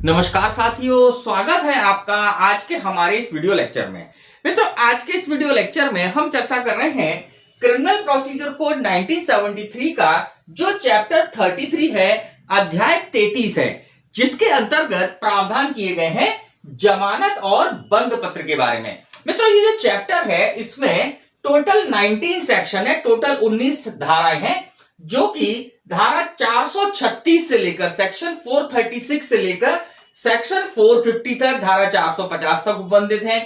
नमस्कार साथियों, स्वागत है आपका आज के हमारे इस वीडियो लेक्चर में। मित्रों, आज के इस वीडियो लेक्चर में हम चर्चा कर रहे हैं क्रिमिनल प्रोसीजर कोड 1973 का जो चैप्टर 33 है, अध्याय 33 है, जिसके अंतर्गत प्रावधान किए गए हैं जमानत और बंद पत्र के बारे में। मित्रों, ये जो चैप्टर है इसमें टोटल 19 सेक्शन है, टोटल 19 धाराएं हैं, जो कि धारा 436 से लेकर सेक्शन 436 से लेकर सेक्शन 450 तक, धारा 450 तक उपबंधित हैं।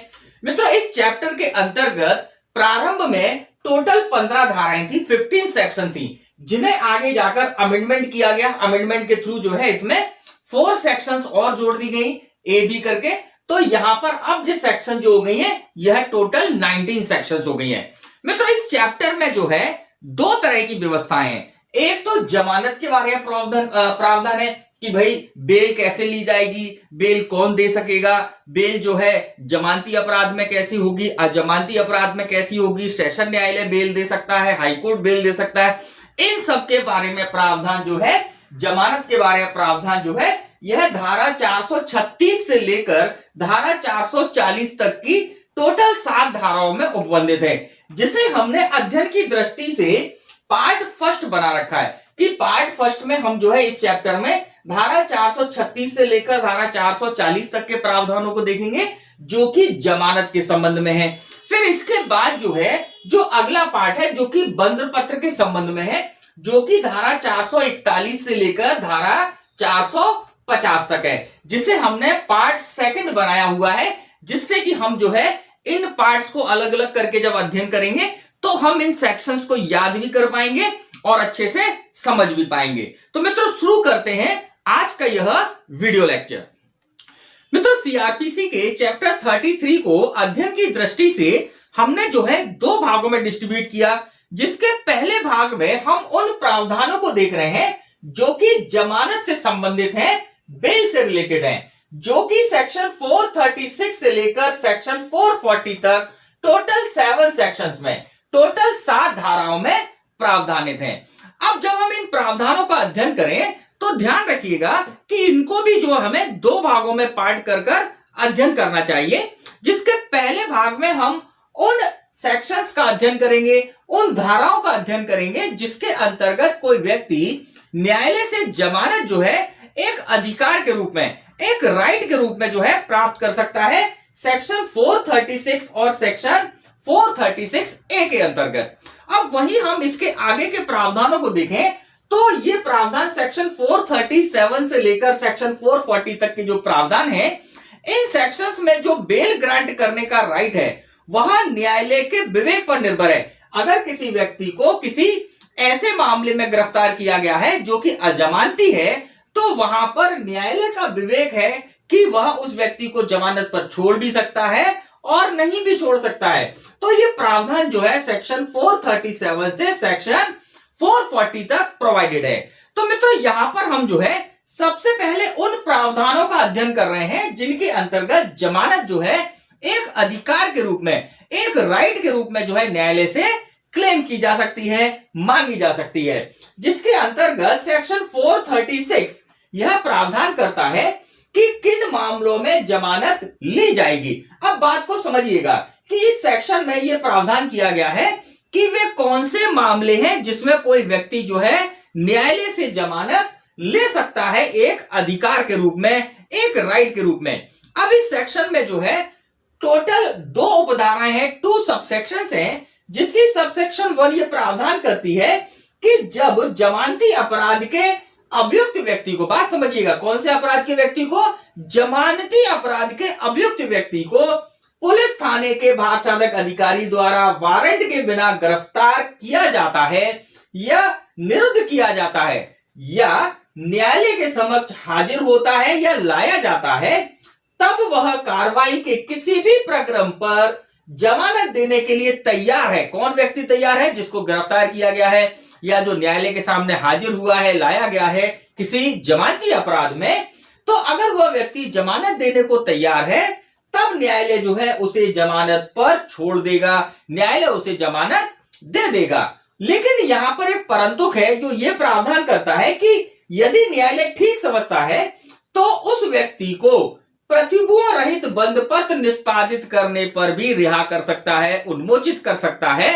मित्रों, इस चैप्टर के अंतर्गत प्रारंभ में टोटल 15 धाराएं थी, 15 सेक्शन थी, जिन्हें आगे जाकर अमेंडमेंट किया गया। अमेंडमेंट के थ्रू जो है इसमें 4 सेक्शंस और जोड़ दी गई ए बी करके। तो यहां पर अब जो सेक्शन जो हो गई है यह टोटल 19 सेक्शंस हो गई है। मित्रों, इस चैप्टर में जो है दो तरह की व्यवस्थाएं हैं। एक तो जमानत के बारे में प्रावधान है कि भाई बेल कैसे ली जाएगी, बेल कौन दे सकेगा, बेल जो है जमानती अपराध में कैसी होगी, अजमानती अपराध में कैसी होगी, सेशन न्यायालय बेल दे सकता है, हाईकोर्ट बेल दे सकता है। इन सब के बारे में प्रावधान जो है, जमानत के बारे में प्रावधान जो है, यह धारा 436 से लेकर धारा 440 तक की टोटल 7 धाराओं में उपबंधित है, जिसे हमने अध्ययन की दृष्टि से पार्ट फर्स्ट बना रखा है कि पार्ट फर्स्ट में हम जो है इस चैप्टर में धारा 436 से लेकर धारा 440 तक के प्रावधानों को देखेंगे, जो कि जमानत के संबंध में है। फिर इसके बाद जो है जो अगला पार्ट है, जो कि बंद पत्र के संबंध में है, जो कि धारा 441 से लेकर धारा 450 तक है, जिसे हमने पार्ट सेकंड बनाया हुआ है, जिससे कि हम जो है इन पार्ट्स को अलग अलग करके जब अध्ययन करेंगे तो हम इन सेक्शंस को याद भी कर पाएंगे और अच्छे से समझ भी पाएंगे। तो मित्रों, शुरू करते हैं आज का यह वीडियो लेक्चर। मित्रों, सीआरपीसी के चैप्टर 33 को अध्ययन की दृष्टि से हमने जो है 2 भागों में डिस्ट्रीब्यूट किया, जिसके पहले भाग में हम उन प्रावधानों को देख रहे हैं जो कि जमानत से संबंधित हैं, बेल से रिलेटेड हैं, जो कि सेक्शन 436 से लेकर सेक्शन 440 तक टोटल 7 सेक्शंस में टोटल 7 धाराओं में प्रावधानित हैं। अब जब हम इन प्रावधानों का अध्ययन करें तो ध्यान रखिएगा कि इनको भी जो हमें 2 भागों में पार्ट कर अध्ययन करना चाहिए, जिसके पहले भाग में हम उन सेक्शंस का अध्ययन करेंगे, उन धाराओं का अध्ययन करेंगे जिसके अंतर्गत कोई व्यक्ति न्यायालय से जमानत जो है एक अधिकार के रूप में, एक राइट के रूप में जो है प्राप्त कर सकता है, सेक्शन 436 और सेक्शन 436 ए के अंतर्गत। अब वहीं हम इसके आगे के प्रावधानों को देखें तो ये प्रावधान सेक्शन 437 से लेकर सेक्शन 440 तक के जो प्रावधान है, इन सेक्शंस में जो बेल ग्रांट करने का राइट है वह न्यायालय के विवेक पर निर्भर है। अगर किसी व्यक्ति को किसी ऐसे मामले में गिरफ्तार किया गया है जो कि अजमानती है, तो वहां पर न्यायालय का विवेक है कि वह उस व्यक्ति को जमानत पर छोड़ भी सकता है और नहीं भी छोड़ सकता है। तो ये प्रावधान जो है सेक्शन 437 से सेक्शन 440 तक प्रोवाइडेड है। तो मित्रों, यहां पर हम जो है सबसे पहले उन प्रावधानों का अध्ययन कर रहे हैं जिनके अंतर्गत जमानत जो है एक अधिकार के रूप में, एक राइट के रूप में जो है न्यायालय से क्लेम की जा सकती है, मांगी जा सकती है, जिसके अंतर्गत सेक्शन 436 यह प्रावधान करता है कि किन मामलों में जमानत ली जाएगी। अब बात को समझिएगा कि इस सेक्शन में यह प्रावधान किया गया है कि वे कौन से मामले हैं जिसमें कोई व्यक्ति जो है न्यायालय से जमानत ले सकता है एक अधिकार के रूप में, एक राइट के रूप में। अब इस सेक्शन में जो है टोटल 2 उपधाराएं हैं, 2 सबसेक्शंस हैं, जिसकी सबसेक्शन 1 ये प्रावधान करती है कि जब जमानती अपराध के अभियुक्त व्यक्ति को, बात समझिएगा, कौन से अपराध के व्यक्ति को, जमानती अपराध के अभियुक्त व्यक्ति को पुलिस थाने के भार साधक अधिकारी द्वारा वारंट के बिना गिरफ्तार किया जाता है या निरुद्ध किया जाता है या न्यायालय के समक्ष हाजिर होता है या लाया जाता है, तब वह कार्रवाई के किसी भी प्रक्रम पर जमानत देने के लिए तैयार है। कौन व्यक्ति तैयार है? जिसको गिरफ्तार किया गया है या जो न्यायालय के सामने हाजिर हुआ है, लाया गया है किसी जमानती अपराध में, तो अगर वह व्यक्ति जमानत देने को तैयार है तब न्यायालय जो है उसे जमानत पर छोड़ देगा, न्यायालय उसे जमानत दे देगा। लेकिन यहां पर एक परंतु है जो यह प्रावधान करता है कि यदि न्यायालय ठीक समझता है तो उस व्यक्ति को प्रतिभूओं रहित बंधपत्र निष्पादित करने पर भी रिहा कर सकता है, उन्मोचित कर सकता है।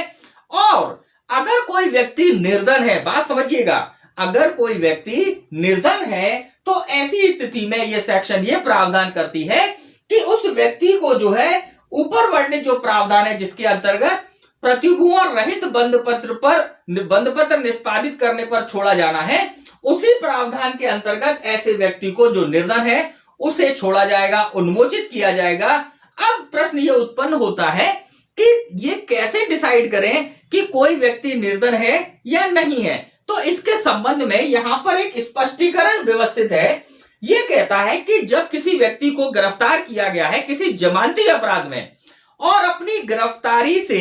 और अगर कोई व्यक्ति निर्धन है, बात समझिएगा, अगर कोई व्यक्ति निर्धन है तो ऐसी स्थिति में यह सेक्शन ये प्रावधान करती है कि उस व्यक्ति को जो है ऊपर वर्णित जो प्रावधान है जिसके अंतर्गत प्रतिभूओं रहित बंधपत्र निष्पादित करने पर छोड़ा जाना है, उसी प्रावधान के अंतर्गत ऐसे व्यक्ति को जो निर्धन है उसे छोड़ा जाएगा, उन्मोचित किया जाएगा। अब प्रश्न ये उत्पन्न होता है कि ये कैसे डिसाइड करें कि कोई व्यक्ति निर्धन है या नहीं है। तो इसके संबंध में यहां पर एक स्पष्टीकरण व्यवस्थित है। यह कहता है कि जब किसी व्यक्ति को गिरफ्तार किया गया है किसी जमानती अपराध में और अपनी गिरफ्तारी से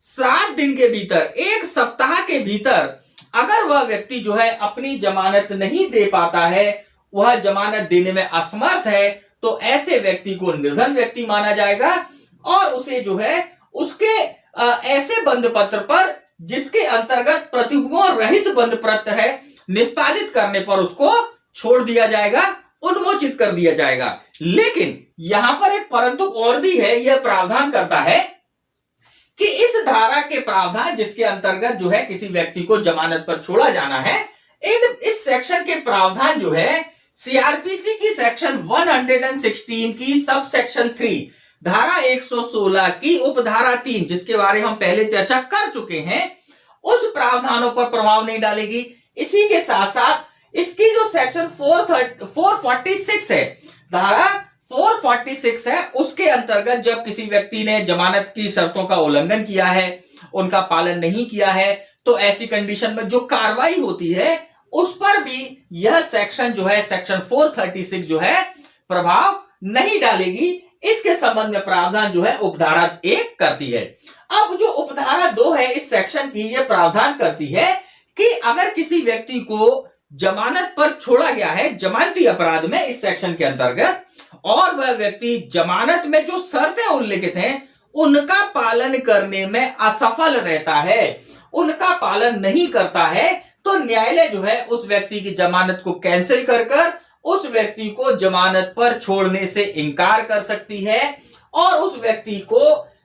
7 दिन के भीतर, 1 सप्ताह के भीतर अगर वह व्यक्ति जो है अपनी जमानत नहीं दे पाता है, वह जमानत देने में असमर्थ है, तो ऐसे व्यक्ति को निर्धन व्यक्ति माना जाएगा और उसे जो है उसके ऐसे बंधपत्र पर जिसके अंतर्गत प्रतिभूओं रहित बंधपत्र है निष्पादित करने पर उसको छोड़ दिया जाएगा, उन्मोचित कर दिया जाएगा। लेकिन यहां पर एक परंतु और भी है। यह प्रावधान करता है कि इस धारा के प्रावधान जिसके अंतर्गत जो है किसी व्यक्ति को जमानत पर छोड़ा जाना है, इस सेक्शन के प्रावधान जो है सीआरपीसी की सेक्शन 116 की सब सेक्शन 3 धारा 116 की उपधारा 3 जिसके बारे में हम पहले चर्चा कर चुके हैं, उस प्रावधानों पर प्रभाव नहीं डालेगी। इसी के साथ साथ इसकी जो सेक्शन 446 है, धारा 446 है, उसके अंतर्गत जब किसी व्यक्ति ने जमानत की शर्तों का उल्लंघन किया है, उनका पालन नहीं किया है, तो ऐसी कंडीशन में जो कार्रवाई होती है उस पर भी यह सेक्शन जो है सेक्शन 436 जो है प्रभाव नहीं डालेगी। इसके संबंध में प्रावधान जो है उपधारा 1 करती है। अब जो उपधारा 2 है इस सेक्शन की, यह प्रावधान करती है कि अगर किसी व्यक्ति को जमानत पर छोड़ा गया है जमानती अपराध में इस सेक्शन के अंतर्गत और वह व्यक्ति जमानत में जो शर्तें उल्लिखित हैं उनका पालन करने में असफल रहता है, उनका पालन नहीं करता है, तो न्यायालय जो है उस व्यक्ति की जमानत को कैंसिल कर उस व्यक्ति को जमानत पर छोड़ने से इनकार कर सकती है और उस व्यक्ति को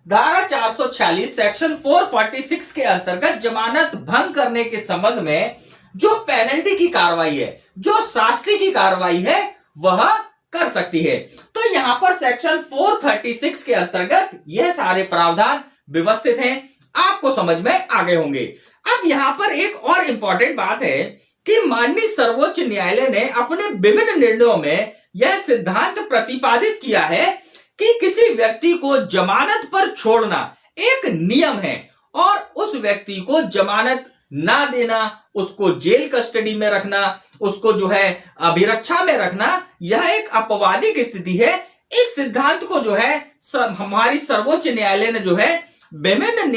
धारा 446 सेक्शन 446 के अंतर्गत जमानत भंग करने के संबंध में जो पेनल्टी की कार्रवाई है, जो शास्ति की कार्रवाई है, वह कर सकती है। तो यहां पर सेक्शन 436 के अंतर्गत यह सारे प्रावधान व्यवस्थित हैं, आपको समझ में आ गए होंगे। अब यहां पर एक और इंपॉर्टेंट बात है कि माननीय सर्वोच्च न्यायालय ने अपने विभिन्न निर्णयों में यह सिद्धांत प्रतिपादित किया है कि किसी व्यक्ति को जमानत पर छोड़ना एक नियम है और उस व्यक्ति को जमानत ना देना, उसको जेल कस्टडी में रखना, उसको जो है अभिरक्षा में रखना, यह एक अपवादिक स्थिति है। इस सिद्धांत को जो है हमारी सर्वोच्च न्यायालय ने जो है विभिन्न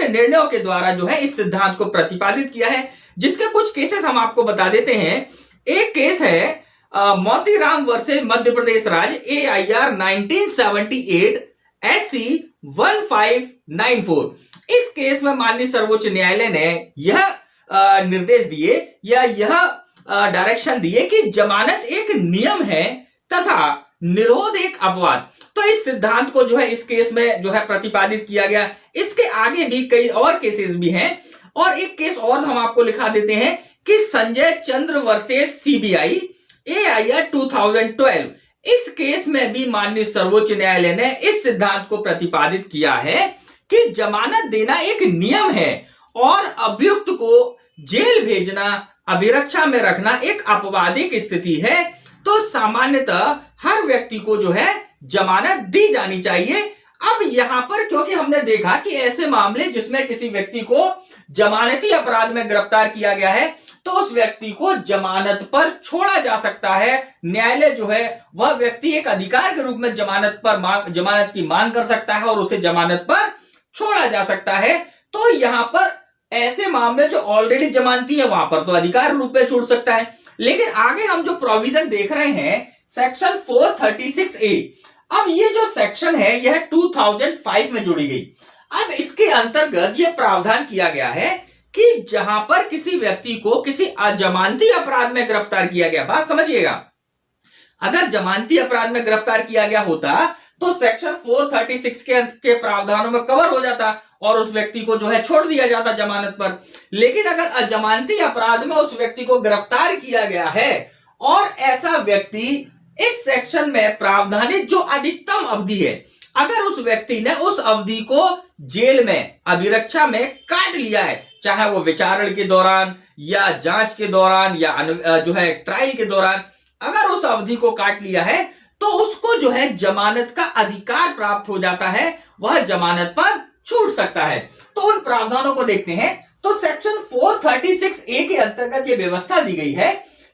निर्णयों के द्वारा जो है इस सिद्धांत को प्रतिपादित किया है, जिसके कुछ केसेस हम आपको बता देते हैं। एक केस है मोतीराम वर्सेस मध्य प्रदेश राज्य AIR 1978 SC 1594। इस केस में माननीय सर्वोच्च न्यायालय ने यह निर्देश दिए या यह डायरेक्शन दिए कि जमानत एक नियम है तथा निरोध एक अपवाद। तो इस सिद्धांत को जो है इस केस में जो है प्रतिपादित किया गया। इसके आगे भी कई और केसेस भी हैं और एक केस और हम आपको लिखा देते हैं कि Sanjay Chandra versus CBI AIR 2012। इस केस में भी माननीय सर्वोच्च न्यायालय ने इस सिद्धांत को प्रतिपादित किया है कि जमानत देना एक नियम है और अभियुक्त को जेल भेजना, अभिरक्षा में रखना एक अपवादिक स्थिति है। तो सामान्यतः हर व्यक्ति को जो है जमानत दी जानी चाहिए। अब यहां पर क्योंकि हमने देखा कि ऐसे मामले जिसमें किसी व्यक्ति को जमानती अपराध में गिरफ्तार किया गया है तो उस व्यक्ति को जमानत पर छोड़ा जा सकता है। न्यायालय जो है वह व्यक्ति एक अधिकार के रूप में जमानत की मांग कर सकता है और उसे जमानत पर छोड़ा जा सकता है। तो यहां पर ऐसे मामले जो ऑलरेडी जमानती है वहां पर तो अधिकार रूप में छूट सकता है। लेकिन आगे हम जो प्रोविजन देख रहे हैं सेक्शन 436A, अब ये जो सेक्शन है यह 2005 में जोड़ी गई। अब इसके अंतर्गत यह प्रावधान किया गया है कि जहां पर किसी व्यक्ति को किसी अजमानती अपराध में गिरफ्तार किया गया, बात समझिएगा, अगर जमानती अपराध में गिरफ्तार किया गया होता तो सेक्शन 436 के प्रावधानों में कवर हो जाता और उस व्यक्ति को जो है छोड़ दिया जाता जमानत पर। लेकिन अगर अजमानती अपराध में उस व्यक्ति को गिरफ्तार किया गया है और ऐसा व्यक्ति इस सेक्शन में प्रावधानित जो अधिकतम अवधि है, अगर उस व्यक्ति ने उस अवधि को जेल में अभिरक्षा में काट लिया है, चाहे वो विचारण के दौरान या जांच के दौरान या जो है ट्रायल के दौरान, अगर उस अवधि को काट लिया है तो उसको जो है जमानत का अधिकार प्राप्त हो जाता है, वह जमानत पर छूट सकता है। तो उन प्रावधानों को देखते हैं। तो सेक्शन 436A के अंतर्गत यह व्यवस्था दी गई है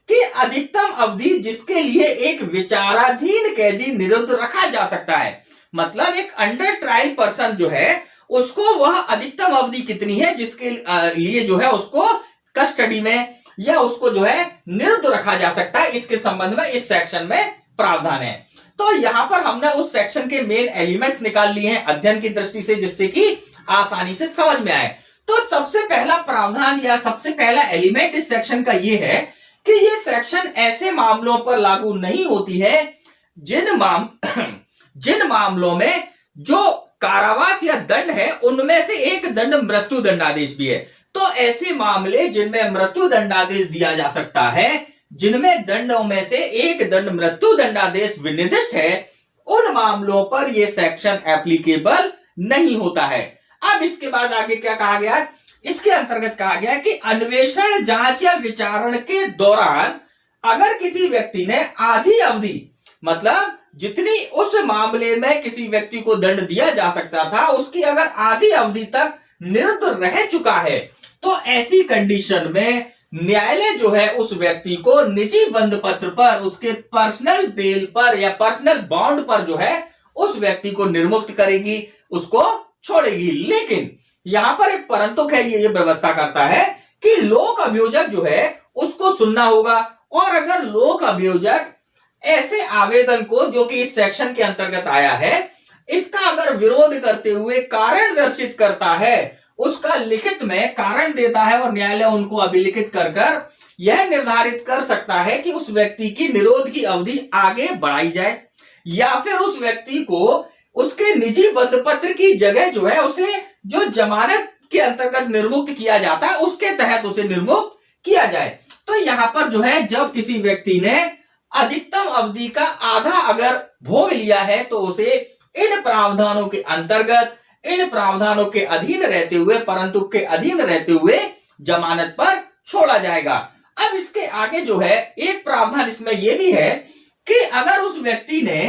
कि अधिकतम अवधि जिसके लिए एक विचाराधीन कैदी निरुद्ध रखा जा सकता है, मतलब एक अंडर ट्रायल पर्सन जो है उसको वह अधिकतम अवधि कितनी है जिसके लिए जो है उसको कस्टडी में या उसको जो है निरुद्ध रखा जा सकता है, इसके संबंध में इस सेक्शन में प्रावधान है। तो यहां पर हमने उस सेक्शन के मेन एलिमेंट्स निकाल लिए हैं अध्ययन की दृष्टि से, जिससे कि आसानी से समझ में आए। तो सबसे पहला प्रावधान या सबसे पहला एलिमेंट इस सेक्शन का यह है कि यह सेक्शन ऐसे मामलों पर लागू नहीं होती है जिन मामलों में जो कारावास या दंड है उनमें से एक दंड मृत्यु दंडादेश भी है। तो ऐसे मामले जिनमें मृत्यु दंडादेश दिया जा सकता है, जिनमें दंडों में से एक दंड मृत्यु दंडादेश विनिर्दिष्ट है, उन मामलों पर यह सेक्शन एप्लीकेबल नहीं होता है। अब इसके बाद आगे क्या कहा गया? इसके अंतर्गत कहा गया कि अन्वेषण, जांच या विचारण के दौरान अगर किसी व्यक्ति ने आधी अवधि, मतलब जितनी उस मामले में किसी व्यक्ति को दंड दिया जा सकता था उसकी अगर आधी अवधि तक निरुद्ध रह चुका है, तो ऐसी कंडीशन में न्यायालय जो है उस व्यक्ति को निजी बंद पत्र पर, उसके पर्सनल बेल पर या पर्सनल बॉन्ड पर जो है उस व्यक्ति को निर्मुक्त करेगी, उसको छोड़ेगी। लेकिन यहां पर एक परंतु है, ये व्यवस्था करता है कि लोक अभियोजक जो है उसको सुनना होगा, और अगर लोक अभियोजक ऐसे आवेदन को जो कि इस सेक्शन के अंतर्गत आया है, इसका अगर विरोध करते हुए कारण दर्शित करता है, उसका लिखित में कारण देता है और न्यायालय उनको अभिलिखित कर कर यह निर्धारित कर सकता है कि उस व्यक्ति की निरोध की अवधि आगे बढ़ाई जाए या फिर उस व्यक्ति को उसके निजी बंद पत्र की जगह जो है उसे जो जमानत के अंतर्गत निर्मुक्त किया जाता है उसके तहत उसे निर्मुक्त किया जाए। तो यहां पर जो है जब किसी व्यक्ति ने अधिकतम अवधि का आधा अगर भोग लिया है तो उसे इन प्रावधानों के अंतर्गत, इन प्रावधानों के अधीन रहते हुए, परंतु के अधीन रहते हुए जमानत पर छोड़ा जाएगा। अब इसके आगे जो है एक प्रावधान इसमें यह भी है कि अगर उस व्यक्ति ने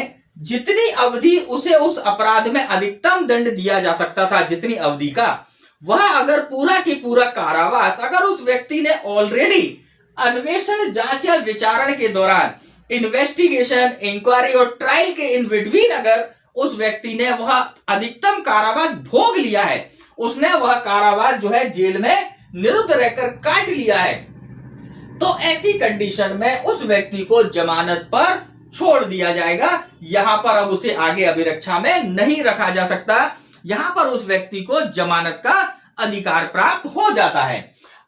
जितनी अवधि उसे उस अपराध में अधिकतम दंड दिया जा सकता था, जितनी अवधि का, वह अगर पूरा की पूरा कारावास अगर उस व्यक्ति ने ऑलरेडी अन्वेषण, जांच या विचारण के दौरान, इन्वेस्टिगेशन, इंक्वायरी और ट्रायल के इन बिटवीन अगर उस व्यक्ति ने वह अधिकतम कारावास भोग लिया है, उसने वह कारावास जो है जेल में निरुद्ध रहकर काट लिया है, तो ऐसी कंडीशन में उस व्यक्ति को जमानत पर छोड़ दिया जाएगा। यहां पर अब उसे आगे अभिरक्षा में नहीं रखा जा सकता, यहां पर उस व्यक्ति को जमानत का अधिकार प्राप्त हो जाता है।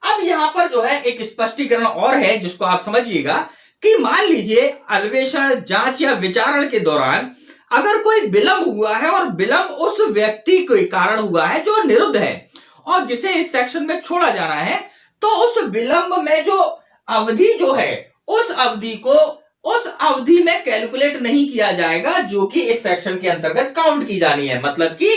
अब यहां पर जो है एक स्पष्टीकरण और है जिसको आप समझिएगा कि मान लीजिए अन्वेषण, जांच या विचारण के दौरान अगर कोई विलंब हुआ है और विलंब उस व्यक्ति के कारण हुआ है जो निरुद्ध है और जिसे इस सेक्शन में छोड़ा जाना है, तो उस विलंब में जो अवधि जो है उस अवधि को उस अवधि में कैलकुलेट नहीं किया जाएगा जो कि इस सेक्शन के अंतर्गत काउंट की जानी है। मतलब कि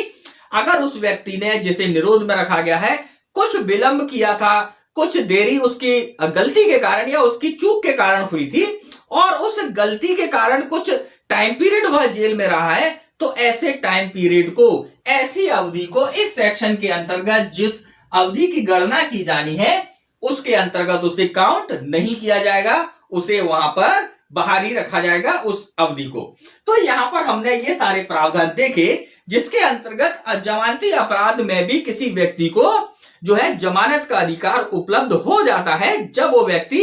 अगर उस व्यक्ति ने जिसे निरोध में रखा गया है कुछ विलंब किया था, कुछ देरी उसकी गलती के कारण या उसकी चूक के कारण हुई थी और उस गलती के कारण कुछ टाइम पीरियड वह जेल में रहा है, तो ऐसे टाइम पीरियड को, ऐसी अवधि को इस सेक्शन के अंतर्गत जिस अवधि की गणना की जानी है उसके अंतर्गत उसे काउंट नहीं किया जाएगा, उसे वहां पर बाहर ही रखा जाएगा उस अवधि को। तो यहां पर हमने ये सारे प्रावधान देखे जिसके अंतर्गत जमानती अपराध में भी किसी व्यक्ति को जो है जमानत का अधिकार उपलब्ध हो जाता है जब वो व्यक्ति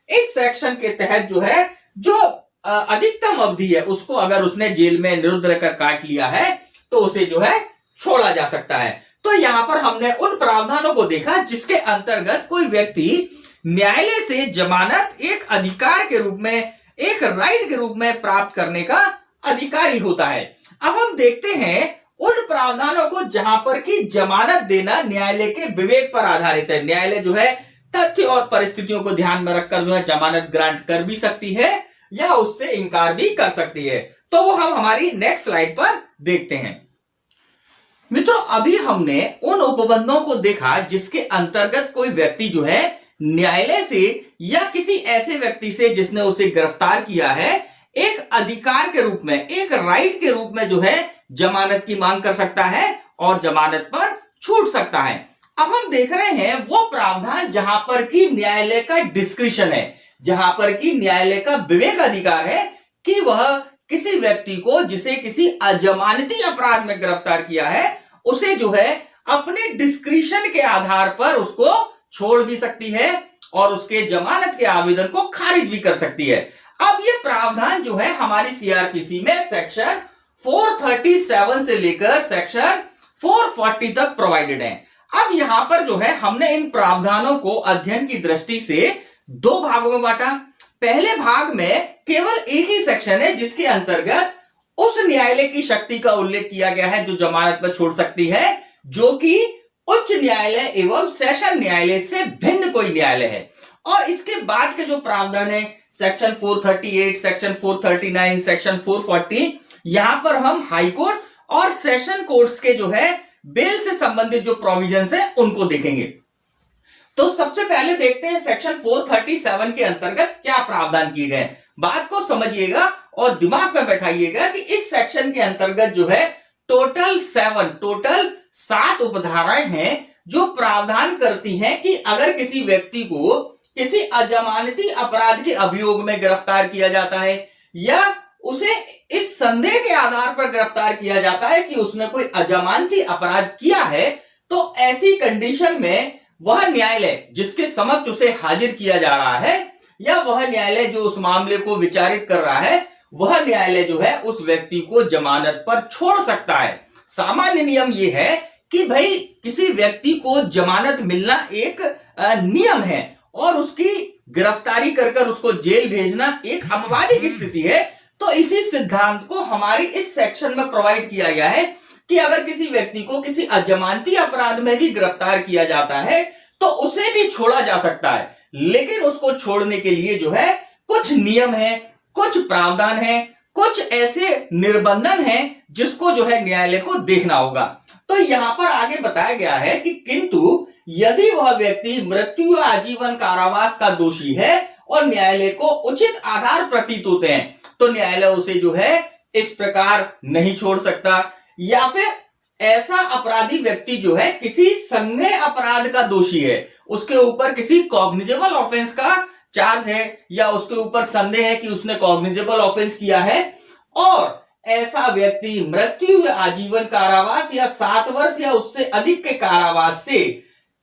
इस सेक्शन के तहत जो है जो अधिकतम अवधि है उसको अगर उसने जेल में निरुद्ध रहकर काट लिया है तो उसे जो है छोड़ा जा सकता है। तो यहां पर हमने उन प्रावधानों को देखा जिसके अंतर्गत कोई व्यक्ति न्यायालय से जमानत एक अधिकार के रूप में, एक राइट के रूप में प्राप्त करने का अधिकारी होता है। अब हम देखते हैं उन प्रावधानों को जहां पर कि जमानत देना न्यायालय के विवेक पर आधारित है। न्यायालय जो है तथ्य और परिस्थितियों को ध्यान में रखकर जो है जमानत ग्रांट कर भी सकती है या उससे इनकार भी कर सकती है। तो वो हम हमारी नेक्स्ट स्लाइड पर देखते हैं। मित्रों, अभी हमने उन उपबंधों को देखा जिसके अंतर्गत कोई व्यक्ति जो है न्यायालय से या किसी ऐसे व्यक्ति से जिसने उसे गिरफ्तार किया है एक अधिकार के रूप में, एक राइट के रूप में जो है जमानत की मांग कर सकता है और जमानत पर छूट सकता है। अब हम देख रहे हैं वो प्रावधान जहां पर कि न्यायालय का डिस्क्रिशन है, जहां पर कि न्यायालय का विवेक अधिकार है कि वह किसी व्यक्ति को जिसे किसी अजमानती अपराध में गिरफ्तार किया है उसे जो है अपने डिस्क्रिशन के आधार पर उसको छोड़ भी सकती है और उसके जमानत के आवेदन को खारिज भी कर सकती है। अब ये प्रावधान जो है हमारी सीआरपीसी में सेक्शन 437 से लेकर सेक्शन 440 तक प्रोवाइडेड है। अब यहां पर जो है हमने इन प्रावधानों को अध्ययन की दृष्टि से दो भागों में बांटा। पहले भाग में केवल एक ही सेक्शन है जिसके अंतर्गत उस न्यायालय की शक्ति का उल्लेख किया गया है जो जमानत पर छोड़ सकती है, जो कि उच्च न्यायालय एवं सेशन न्यायालय से भिन्न कोई न्यायालय है। और इसके बाद के जो प्रावधान है सेक्शन 438, सेक्शन 439, सेक्शन 440, यहां पर हम हाई कोर्ट और सेशन कोर्ट्स के जो है बेल से संबंधित जो प्रोविजंस है उनको देखेंगे। तो सबसे पहले देखते हैं सेक्शन 437 के अंतर्गत क्या प्रावधान किए गए। बात को समझिएगा और दिमाग में बैठाइएगा कि इस सेक्शन के अंतर्गत जो है टोटल 7 उपधाराएं हैं जो प्रावधान करती हैं कि अगर किसी व्यक्ति को किसी अजमानती अपराध के अभियोग में गिरफ्तार किया जाता है या उसे इस संदेह के आधार पर गिरफ्तार किया जाता है कि उसने कोई अजमानती अपराध किया है, तो ऐसी कंडीशन में वह न्यायालय जिसके समक्ष उसे हाजिर किया जा रहा है या वह न्यायालय जो उस मामले को विचारित कर रहा है, वह न्यायालय जो है उस व्यक्ति को जमानत पर छोड़ सकता है। सामान्य नियम यह है कि भाई किसी व्यक्ति को जमानत मिलना एक नियम है और उसकी गिरफ्तारी कर उसको जेल भेजना एक अपवादिक स्थिति है। तो इसी सिद्धांत को हमारी इस सेक्शन में प्रोवाइड किया गया है कि अगर किसी व्यक्ति को किसी अजमानती अपराध में भी गिरफ्तार किया जाता है तो उसे भी छोड़ा जा सकता है, लेकिन उसको छोड़ने के लिए जो है कुछ नियम है, कुछ प्रावधान है, कुछ ऐसे निर्बंधन है जिसको जो है न्यायालय को देखना होगा। तो यहां पर आगे बताया गया है कि किंतु यदि वह व्यक्ति मृत्यु या आजीवन कारावास का दोषी है और न्यायालय को उचित आधार प्रतीत होते हैं तो न्यायालय उसे जो है इस प्रकार नहीं छोड़ सकता। या फिर ऐसा अपराधी व्यक्ति जो है किसी संज्ञेय अपराध का दोषी है, उसके ऊपर किसी कॉग्निजेबल ऑफेंस का चार्ज है या उसके ऊपर संदेह है कि उसने कॉग्निजेबल ऑफेंस किया है और ऐसा व्यक्ति मृत्यु या आजीवन कारावास या 7 वर्ष या उससे अधिक के कारावास से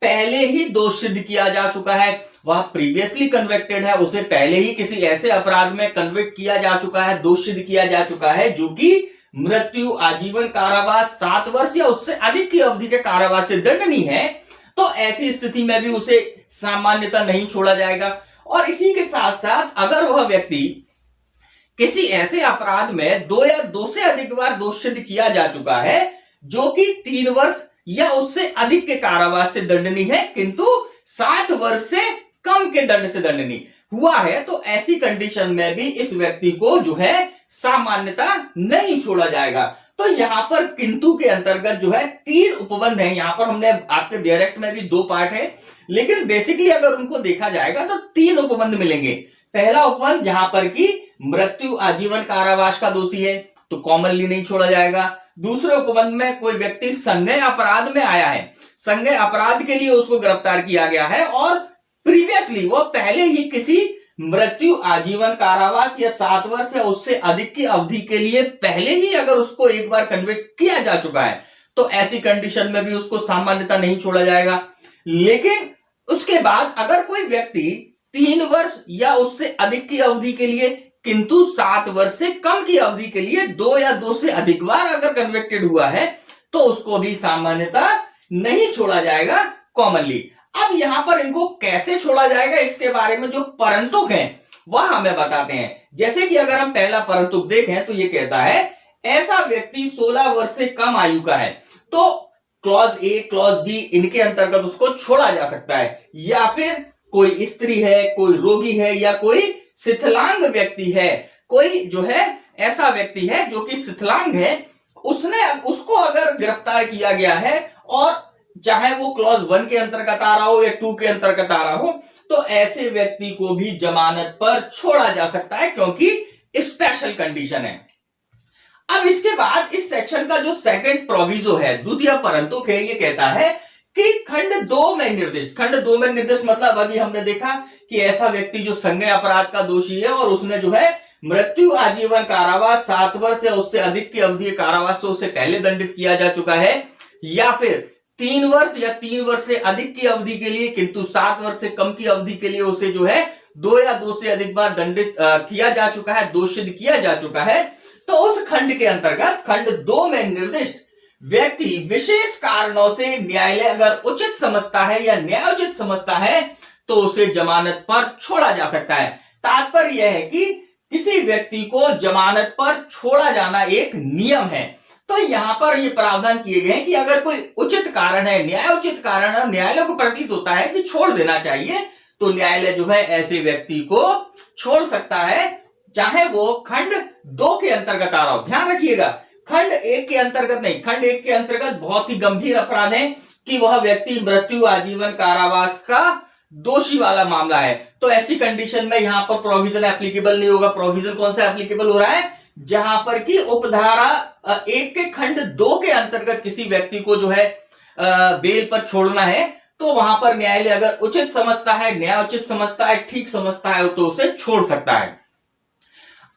पहले ही दोष सिद्ध किया जा चुका है, वह प्रीवियसली कन्विक्टेड है, उसे पहले ही किसी ऐसे अपराध में कन्विक्ट किया जा चुका है, दोष सिद्ध किया जा चुका है जो कि मृत्यु, आजीवन कारावास, 7 वर्ष या उससे अधिक की अवधि के कारावास से दंडनीय है, तो ऐसी स्थिति में भी उसे सामान्यतः नहीं छोड़ा जाएगा। और इसी के साथ साथ अगर वह व्यक्ति किसी ऐसे अपराध में 2 या 2 से अधिक बार दोष सिद्ध किया जा चुका है जो कि 3 वर्ष या उससे अधिक के कारावास से दंडनीय है किंतु 7 वर्ष से कम के दंड से दंडनीय हुआ है, तो ऐसी कंडीशन में भी इस व्यक्ति को जो है सामान्यतः नहीं छोड़ा जाएगा। तो यहां पर किंतु के अंतर्गत जो है 3 उपबंध हैं। यहां पर हमने आपके डायरेक्ट में भी 2 पार्ट है, लेकिन बेसिकली अगर उनको देखा जाएगा तो 3 उपबंध मिलेंगे। पहला उपबंध जहां पर कि मृत्यु, आजीवन कारावास का दोषी है तो कॉमनली नहीं छोड़ा जाएगा। दूसरे उपबंध में कोई व्यक्ति संज्ञेय अपराध में आया है, संज्ञेय अपराध के लिए उसको गिरफ्तार किया गया है और प्रीवियसली वो पहले ही किसी मृत्यु, आजीवन कारावास या 7 वर्ष या उससे अधिक की अवधि के लिए पहले ही अगर उसको एक बार कन्विक्ट किया जा चुका है तो ऐसी कंडीशन में भी उसको सामान्यतः नहीं छोड़ा जाएगा। लेकिन उसके बाद अगर कोई व्यक्ति 3 वर्ष या उससे अधिक की अवधि के लिए किंतु 7 वर्ष से कम की अवधि के लिए 2 या 2 से अधिक बार अगर कन्विक्टेड हुआ है तो उसको भी सामान्यतः नहीं छोड़ा जाएगा कॉमनली। अब यहां पर इनको कैसे छोड़ा जाएगा इसके बारे में जो परंतुक हैं वह हमें बताते हैं। जैसे कि अगर हम पहला परंतुक देखें तो ये कहता है ऐसा व्यक्ति 16 वर्ष से कम आयु का है, तो क्लॉज ए क्लॉज बी इनके अंतर्गत उसको छोड़ा जा सकता है। या फिर कोई स्त्री है, कोई रोगी है, या कोई शिथिलांग व्यक्ति है, कोई जो है ऐसा व्यक्ति है जो कि शिथिलांग है, उसको अगर गिरफ्तार किया गया है और चाहे वो क्लॉज 1 के अंतर्गत आ रहा हो या 2 के अंतर्गत आ रहा हो, तो ऐसे व्यक्ति को भी जमानत पर छोड़ा जा सकता है, क्योंकि स्पेशल कंडीशन है। अब इसके बाद इस सेक्शन का जो सेकंड प्रोविजो है, द्वितीय परंतुक है, ये कहता है कि खंड 2 में निर्दिष्ट मतलब अभी हमने देखा कि ऐसा व्यक्ति जो संज्ञेय अपराध का दोषी है और उसने जो है मृत्यु, आजीवन कारावास, 7 वर्ष या उससे अधिक की अवधि कारावास से उसे पहले दंडित किया जा चुका है, या फिर 3 वर्ष या 3 वर्ष से अधिक की अवधि के लिए किंतु 7 वर्ष से कम की अवधि के लिए उसे जो है 2 या 2 से अधिक बार दंडित किया जा चुका है, दोषित किया जा चुका है, तो उस खंड के अंतर्गत खंड 2 में निर्दिष्ट व्यक्ति विशेष कारणों से न्यायालय अगर उचित समझता है या न्यायोचित समझता है तो उसे जमानत पर छोड़ा जा सकता है। तात्पर्य यह है कि किसी व्यक्ति को जमानत पर छोड़ा जाना एक नियम है। तो यहां पर यह प्रावधान किए गए हैं कि अगर कोई उचित कारण है, न्यायोचित कारण है, न्यायालय को प्रतीत होता है कि छोड़ देना चाहिए, तो न्यायालय जो है ऐसे व्यक्ति को छोड़ सकता है, चाहे वो खंड 2 के अंतर्गत आ रहा हो। ध्यान रखिएगा, खंड 1 के अंतर्गत नहीं। खंड 1 के अंतर्गत बहुत ही गंभीर अपराध है कि वह व्यक्ति मृत्यु, आजीवन कारावास का दोषी वाला मामला है, तो ऐसी कंडीशन में यहां पर प्रोविजन एप्लीकेबल नहीं होगा। प्रोविजन कौन सा एप्लीकेबल हो रहा है? जहां पर कि उपधारा 1 के खंड 2 के अंतर्गत किसी व्यक्ति को जो है बेल पर छोड़ना है, तो वहां पर न्यायालय अगर उचित समझता है, न्यायोचित समझता है, ठीक समझता है, तो उसे छोड़ सकता है।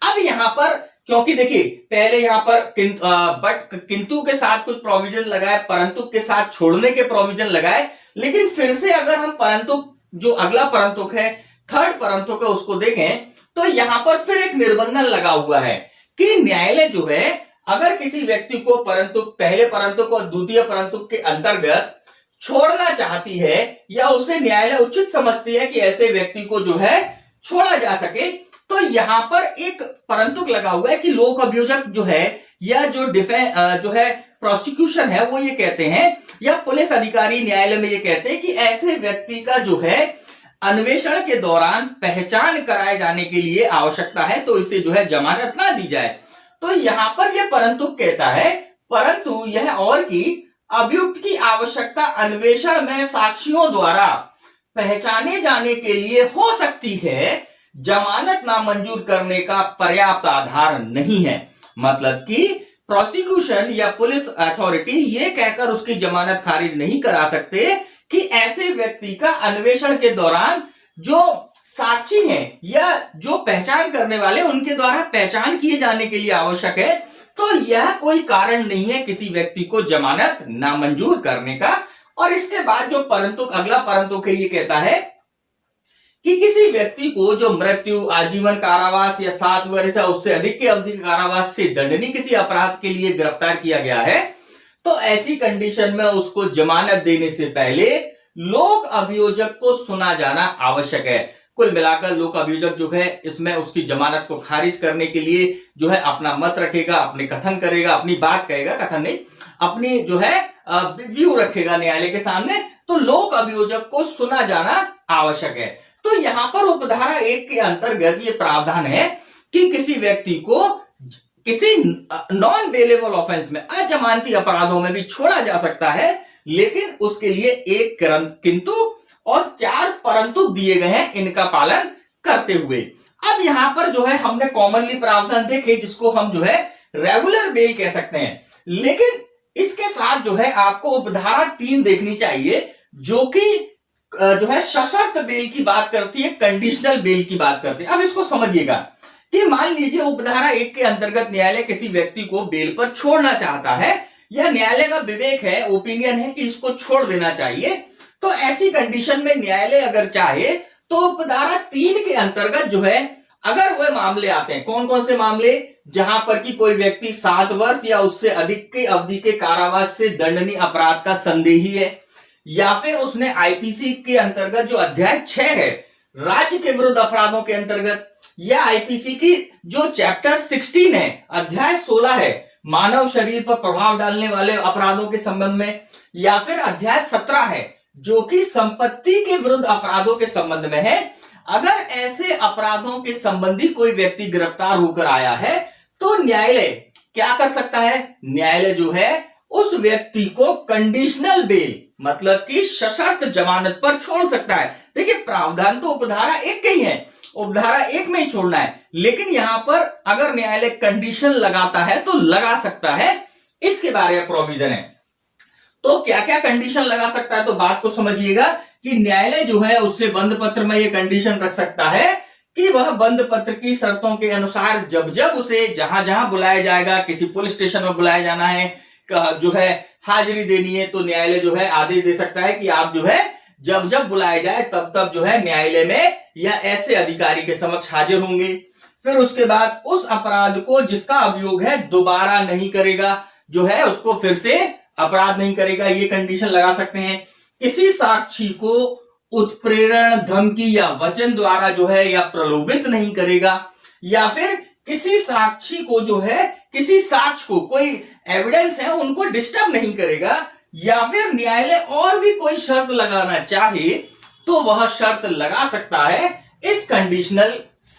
अब यहां पर क्योंकि देखिए पहले यहां पर किंतु के साथ कुछ प्रोविजन लगाए, परंतु के साथ छोड़ने के प्रोविजन लगाए, लेकिन फिर से अगर हम परंतु जो अगला परंतुक है, थर्ड परंतुक है, उसको देखें तो यहां पर फिर एक निर्बंधन लगा हुआ है कि न्यायालय जो है अगर किसी व्यक्ति को परंतुक, पहले परंतुक और द्वितीय परंतुक के अंतर्गत छोड़ना चाहती है या उसे न्यायालय उचित समझती है कि ऐसे व्यक्ति को जो है छोड़ा जा सके, तो यहां पर एक परंतुक लगा हुआ है कि लोक अभियोजक जो है या जो है प्रोसिक्यूशन है, वो ये कहते हैं या पुलिस अधिकारी न्यायालय में ये कहते हैं कि ऐसे व्यक्ति का जो है अन्वेषण के दौरान पहचान कराए जाने के लिए आवश्यकता है, तो इसे जो है जमानत ना दी जाए। तो यहां पर यह परंतुक कहता है, परंतु यह और कि अभियुक्त की आवश्यकता अन्वेषण में साक्षियों द्वारा पहचाने जाने के लिए हो सकती है, जमानत नामंजूर करने का पर्याप्त आधार नहीं है। मतलब कि प्रोसिक्यूशन या पुलिस अथॉरिटी ये कहकर उसकी जमानत खारिज नहीं करा सकते कि ऐसे व्यक्ति का अन्वेषण के दौरान जो साक्षी हैं या जो पहचान करने वाले उनके द्वारा पहचान किए जाने के लिए आवश्यक है, तो यह कोई कारण नहीं है किसी व्यक्ति को जमानत नामंजूर करने का। और इसके बाद जो परंतुक, अगला परंतुक है, ये कहता है कि किसी व्यक्ति को जो मृत्यु, आजीवन कारावास या 7 वर्ष या उससे अधिक की अवधि कारावास से दंडनीय किसी अपराध के लिए गिरफ्तार किया गया है, तो ऐसी कंडीशन में उसको जमानत देने से पहले लोक अभियोजक को सुना जाना आवश्यक है। कुल मिलाकर लोक अभियोजक जो है इसमें उसकी जमानत को खारिज करने के लिए जो है अपना मत रखेगा, अपने कथन करेगा, अपनी बात कहेगा, कथन नहीं, अपनी जो है व्यू रखेगा न्यायालय के सामने, तो लोक अभियोजक को सुना जाना आवश्यक है। तो यहां पर उपधारा 1 के अंतर्गत ये प्रावधान है कि किसी व्यक्ति को किसी नॉन बेलेबल ऑफेंस में, अजमानती अपराधों में भी छोड़ा जा सकता है, लेकिन उसके लिए 1 किंतु और 4 परंतु दिए गए हैं, इनका पालन करते हुए। अब यहां पर जो है हमने कॉमनली प्रावधान देखे जिसको हम जो है रेगुलर बेल कह सकते हैं, लेकिन इसके साथ जो है आपको उपधारा 3 देखनी चाहिए जो कि जो है सशर्त बेल की बात करती है, कंडीशनल बेल की बात करती है। अब इसको समझिएगा कि मान लीजिए उपधारा 1 के अंतर्गत न्यायालय किसी व्यक्ति को बेल पर छोड़ना चाहता है या न्यायालय का विवेक है, ओपिनियन है कि इसको छोड़ देना चाहिए, तो ऐसी कंडीशन में न्यायालय अगर चाहे तो उपधारा 3 के अंतर्गत जो है अगर वह मामले आते हैं, कौन कौन से मामले, जहां पर कि कोई व्यक्ति 7 वर्ष या उससे अधिक की अवधि के कारावास से दंडनीय अपराध का संदेही है, या फिर उसने आईपीसी के अंतर्गत जो अध्याय 6 है राज्य के विरुद्ध अपराधों के अंतर्गत या आईपीसी की जो चैप्टर 16 है, अध्याय 16 है, मानव शरीर पर प्रभाव डालने वाले अपराधों के संबंध में, या फिर अध्याय 17 है जो कि संपत्ति के विरुद्ध अपराधों के संबंध में है। अगर ऐसे अपराधों के संबंधी कोई व्यक्ति गिरफ्तार होकर आया है तो न्यायालय क्या कर सकता है? न्यायालय जो है उस व्यक्ति को कंडीशनल बेल मतलब कि सशर्त जमानत पर छोड़ सकता है। देखिए, प्रावधान तो उपधारा 1 के ही है, उपधारा 1 में ही छोड़ना है, लेकिन यहां पर अगर न्यायालय कंडीशन लगाता है तो लगा सकता है, इसके बारे में प्रोविजन है। तो क्या क्या कंडीशन लगा सकता है, तो बात को समझिएगा कि न्यायालय जो है उससे बंद पत्र में यह कंडीशन रख सकता है कि वह बंद पत्र की शर्तों के अनुसार जब जब उसे जहां जहां बुलाया जाएगा, किसी पुलिस स्टेशन में बुलाया जाना है, जो है हाजिरी देनी है, तो न्यायालय जो है आदेश दे सकता है कि आप जो है जब जब बुलाया जाए तब तब जो है न्यायालय में या ऐसे अधिकारी के समक्ष हाजिर होंगे। फिर उसके बाद उस अपराध को जिसका अभियोग है दोबारा नहीं करेगा, जो है उसको फिर से अपराध नहीं करेगा, ये कंडीशन लगा सकते हैं। किसी साक्षी को उत्प्रेरण, धमकी या वचन द्वारा जो है या प्रलोभित नहीं करेगा, या फिर किसी साक्षी को जो है, किसी साक्ष्य को, कोई एविडेंस है उनको डिस्टर्ब नहीं करेगा, या फिर न्यायालय और भी कोई शर्त लगाना चाहे तो वह शर्त लगा सकता है इस कंडीशनल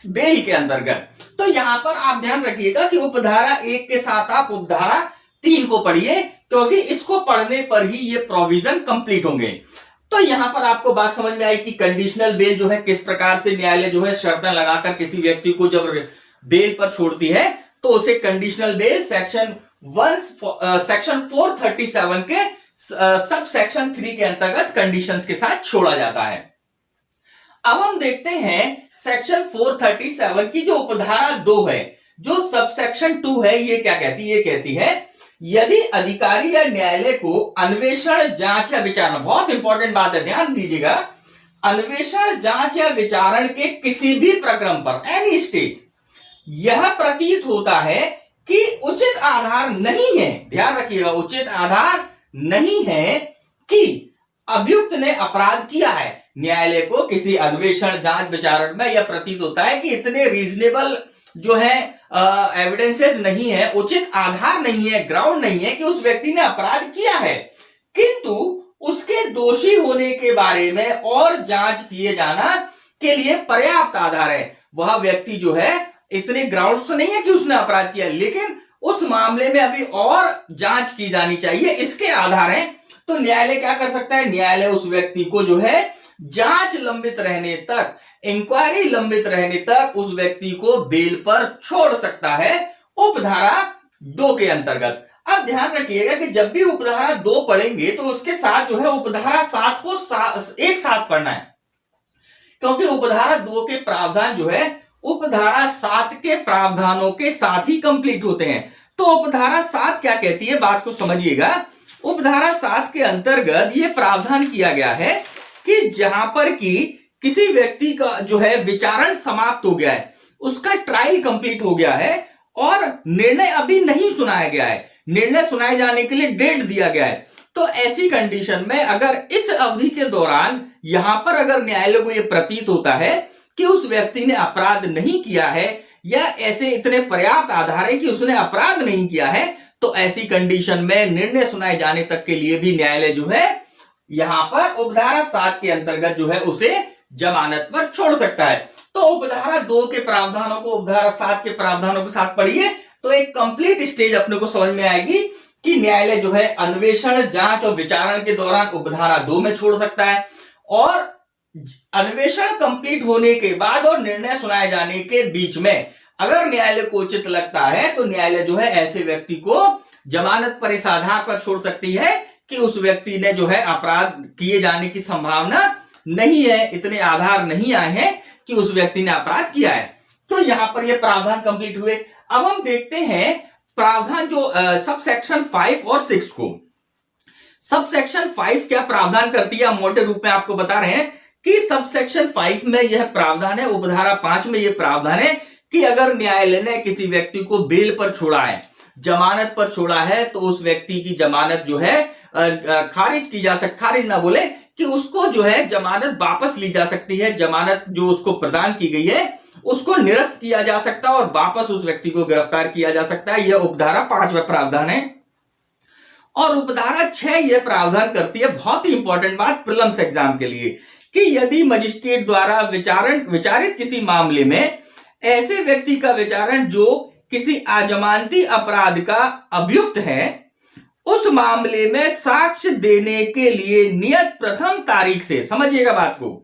बेल के अंतर्गत। तो यहां पर आप ध्यान रखिएगा कि उपधारा 1 के साथ आप उपधारा 3 को पढ़िए, क्योंकि इसको पढ़ने पर ही ये प्रोविजन कंप्लीट होंगे। तो यहां पर आपको बात समझ में आई कि कंडीशनल बेल जो है किस प्रकार से न्यायालय जो है शर्तें लगाकर किसी व्यक्ति को जब बेल पर छोड़ती है तो उसे कंडीशनल बेल सेक्शन 437 के सब सेक्शन 3 के अंतर्गत कंडीशंस के साथ छोड़ा जाता है। अब हम देखते हैं सेक्शन 437 की जो उपधारा 2 है, जो सब सेक्शन 2 है, ये क्या कहती है? ये कहती है यदि अधिकारी या न्यायालय को अन्वेषण, जांच या विचारण, बहुत इंपॉर्टेंट बात है, ध्यान दीजिएगा, अन्वेषण, जांच या विचारण के किसी भी प्रक्रम पर, एनी स्टेज, यह प्रतीत होता है कि उचित आधार नहीं है, ध्यान रखिएगा, उचित आधार नहीं है कि अभियुक्त ने अपराध किया है। न्यायालय को किसी अन्वेषण, जांच, विचारण में यह प्रतीत होता है कि इतने रीजनेबल जो है एविडेंसेस नहीं है, उचित आधार नहीं है, ग्राउंड नहीं है कि उस व्यक्ति ने अपराध किया है, किंतु उसके दोषी होने के बारे में और जांच किए जाना के लिए पर्याप्त आधार है। वह व्यक्ति जो है इतने ग्राउंड तो नहीं है कि उसने अपराध किया, लेकिन उस मामले में अभी और जांच की जानी चाहिए, इसके आधार है। तो न्यायालय क्या कर सकता है? न्यायालय उस व्यक्ति को जो है जांच लंबित रहने तक, इंक्वायरी लंबित रहने तक उस व्यक्ति को बेल पर छोड़ सकता है, उपधारा 2 के अंतर्गत। अब ध्यान रखिएगा कि जब भी उपधारा 2 पढ़ेंगे तो उसके साथ जो है उपधारा 7 को एक साथ पढ़ना है, क्योंकि उपधारा 2 के प्रावधान जो है उपधारा 7 के प्रावधानों के साथ ही कंप्लीट होते हैं। तो उपधारा 7 क्या कहती है, बात को समझिएगा। उपधारा 7 के अंतर्गत यह प्रावधान किया गया है कि जहां पर कि किसी व्यक्ति का जो है विचारण समाप्त हो गया है, उसका ट्रायल कंप्लीट हो गया है और निर्णय अभी नहीं सुनाया गया है, निर्णय सुनाए जाने के लिए डेट दिया गया है, तो ऐसी कंडीशन में अगर इस अवधि के दौरान यहां पर अगर न्यायालय को यह प्रतीत होता है कि उस व्यक्ति ने अपराध नहीं किया है या ऐसे इतने पर्याप्त आधार है कि उसने अपराध नहीं किया है, तो ऐसी कंडीशन में निर्णय सुनाए जाने तक के लिए भी न्यायालय जो है यहां पर उपधारा 7 के अंतर्गत जो है उसे जमानत पर छोड़ सकता है। तो उपधारा 2 के प्रावधानों को उपधारा 7 के प्रावधानों के साथ पढ़िए तो एक कंप्लीट स्टेज अपने को समझ में आएगी कि न्यायालय जो है अन्वेषण, जांच और विचारण के दौरान उपधारा 2 में छोड़ सकता है, और अन्वेषण कंप्लीट होने के बाद और निर्णय सुनाए जाने के बीच में अगर न्यायालय को उचित लगता है तो न्यायालय जो है ऐसे व्यक्ति को जमानत पर इस आधार पर छोड़ सकती है कि उस व्यक्ति ने जो है अपराध किए जाने की संभावना नहीं है, इतने आधार नहीं आए हैं कि उस व्यक्ति ने अपराध किया है। तो यहां पर ये प्रावधान कंप्लीट हुए। अब हम देखते हैं प्रावधान जो सब सेक्शन 5 और 6 को। सब सेक्शन 5 क्या प्रावधान करती है, हम मोटे रूप में आपको बता रहे हैं कि सब सेक्शन 5 में यह प्रावधान है, उपधारा 5 में यह प्रावधान है कि अगर न्यायालय ने किसी व्यक्ति को बेल पर छोड़ा है, जमानत पर छोड़ा है, तो उस व्यक्ति की जमानत जो है खारिज की जा सकती, खारिज ना बोले कि उसको जो है जमानत वापस ली जा सकती है, जमानत जो उसको प्रदान की गई है उसको निरस्त किया जा सकता है और वापस उस व्यक्ति को गिरफ्तार किया जा सकता है। यह उपधारा 5वां प्रावधान है। और उपधारा 6 यह प्रावधान करती है, बहुत ही इंपॉर्टेंट बात प्रीलिम्स एग्जाम के लिए, कि यदि मजिस्ट्रेट द्वारा विचारित किसी मामले में ऐसे व्यक्ति का विचारण जो किसी अजमानती अपराध का अभियुक्त है, उस मामले में साक्ष्य देने के लिए नियत प्रथम तारीख से, समझिएगा बात को,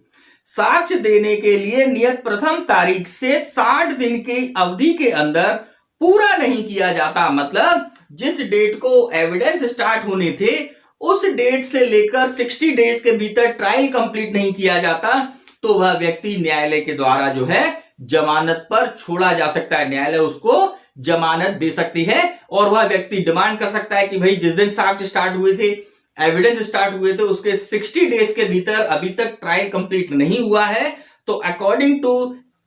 साक्ष्य देने के लिए नियत प्रथम तारीख से 60 दिन की अवधि के अंदर पूरा नहीं किया जाता, मतलब जिस डेट को एविडेंस स्टार्ट होने थे उस डेट से लेकर 60 डेज के भीतर ट्रायल कंप्लीट नहीं किया जाता, तो वह व्यक्ति न्यायालय के द्वारा जो है जमानत पर छोड़ा जा सकता है। न्यायालय उसको जमानत दे सकती है और वह व्यक्ति डिमांड कर सकता है कि भाई जिस दिन साक्ष्य स्टार्ट हुए थे, एविडेंस स्टार्ट हुए थे, उसके 60 डेज के भीतर अभी तक ट्रायल कंप्लीट नहीं हुआ है, तो अकॉर्डिंग टू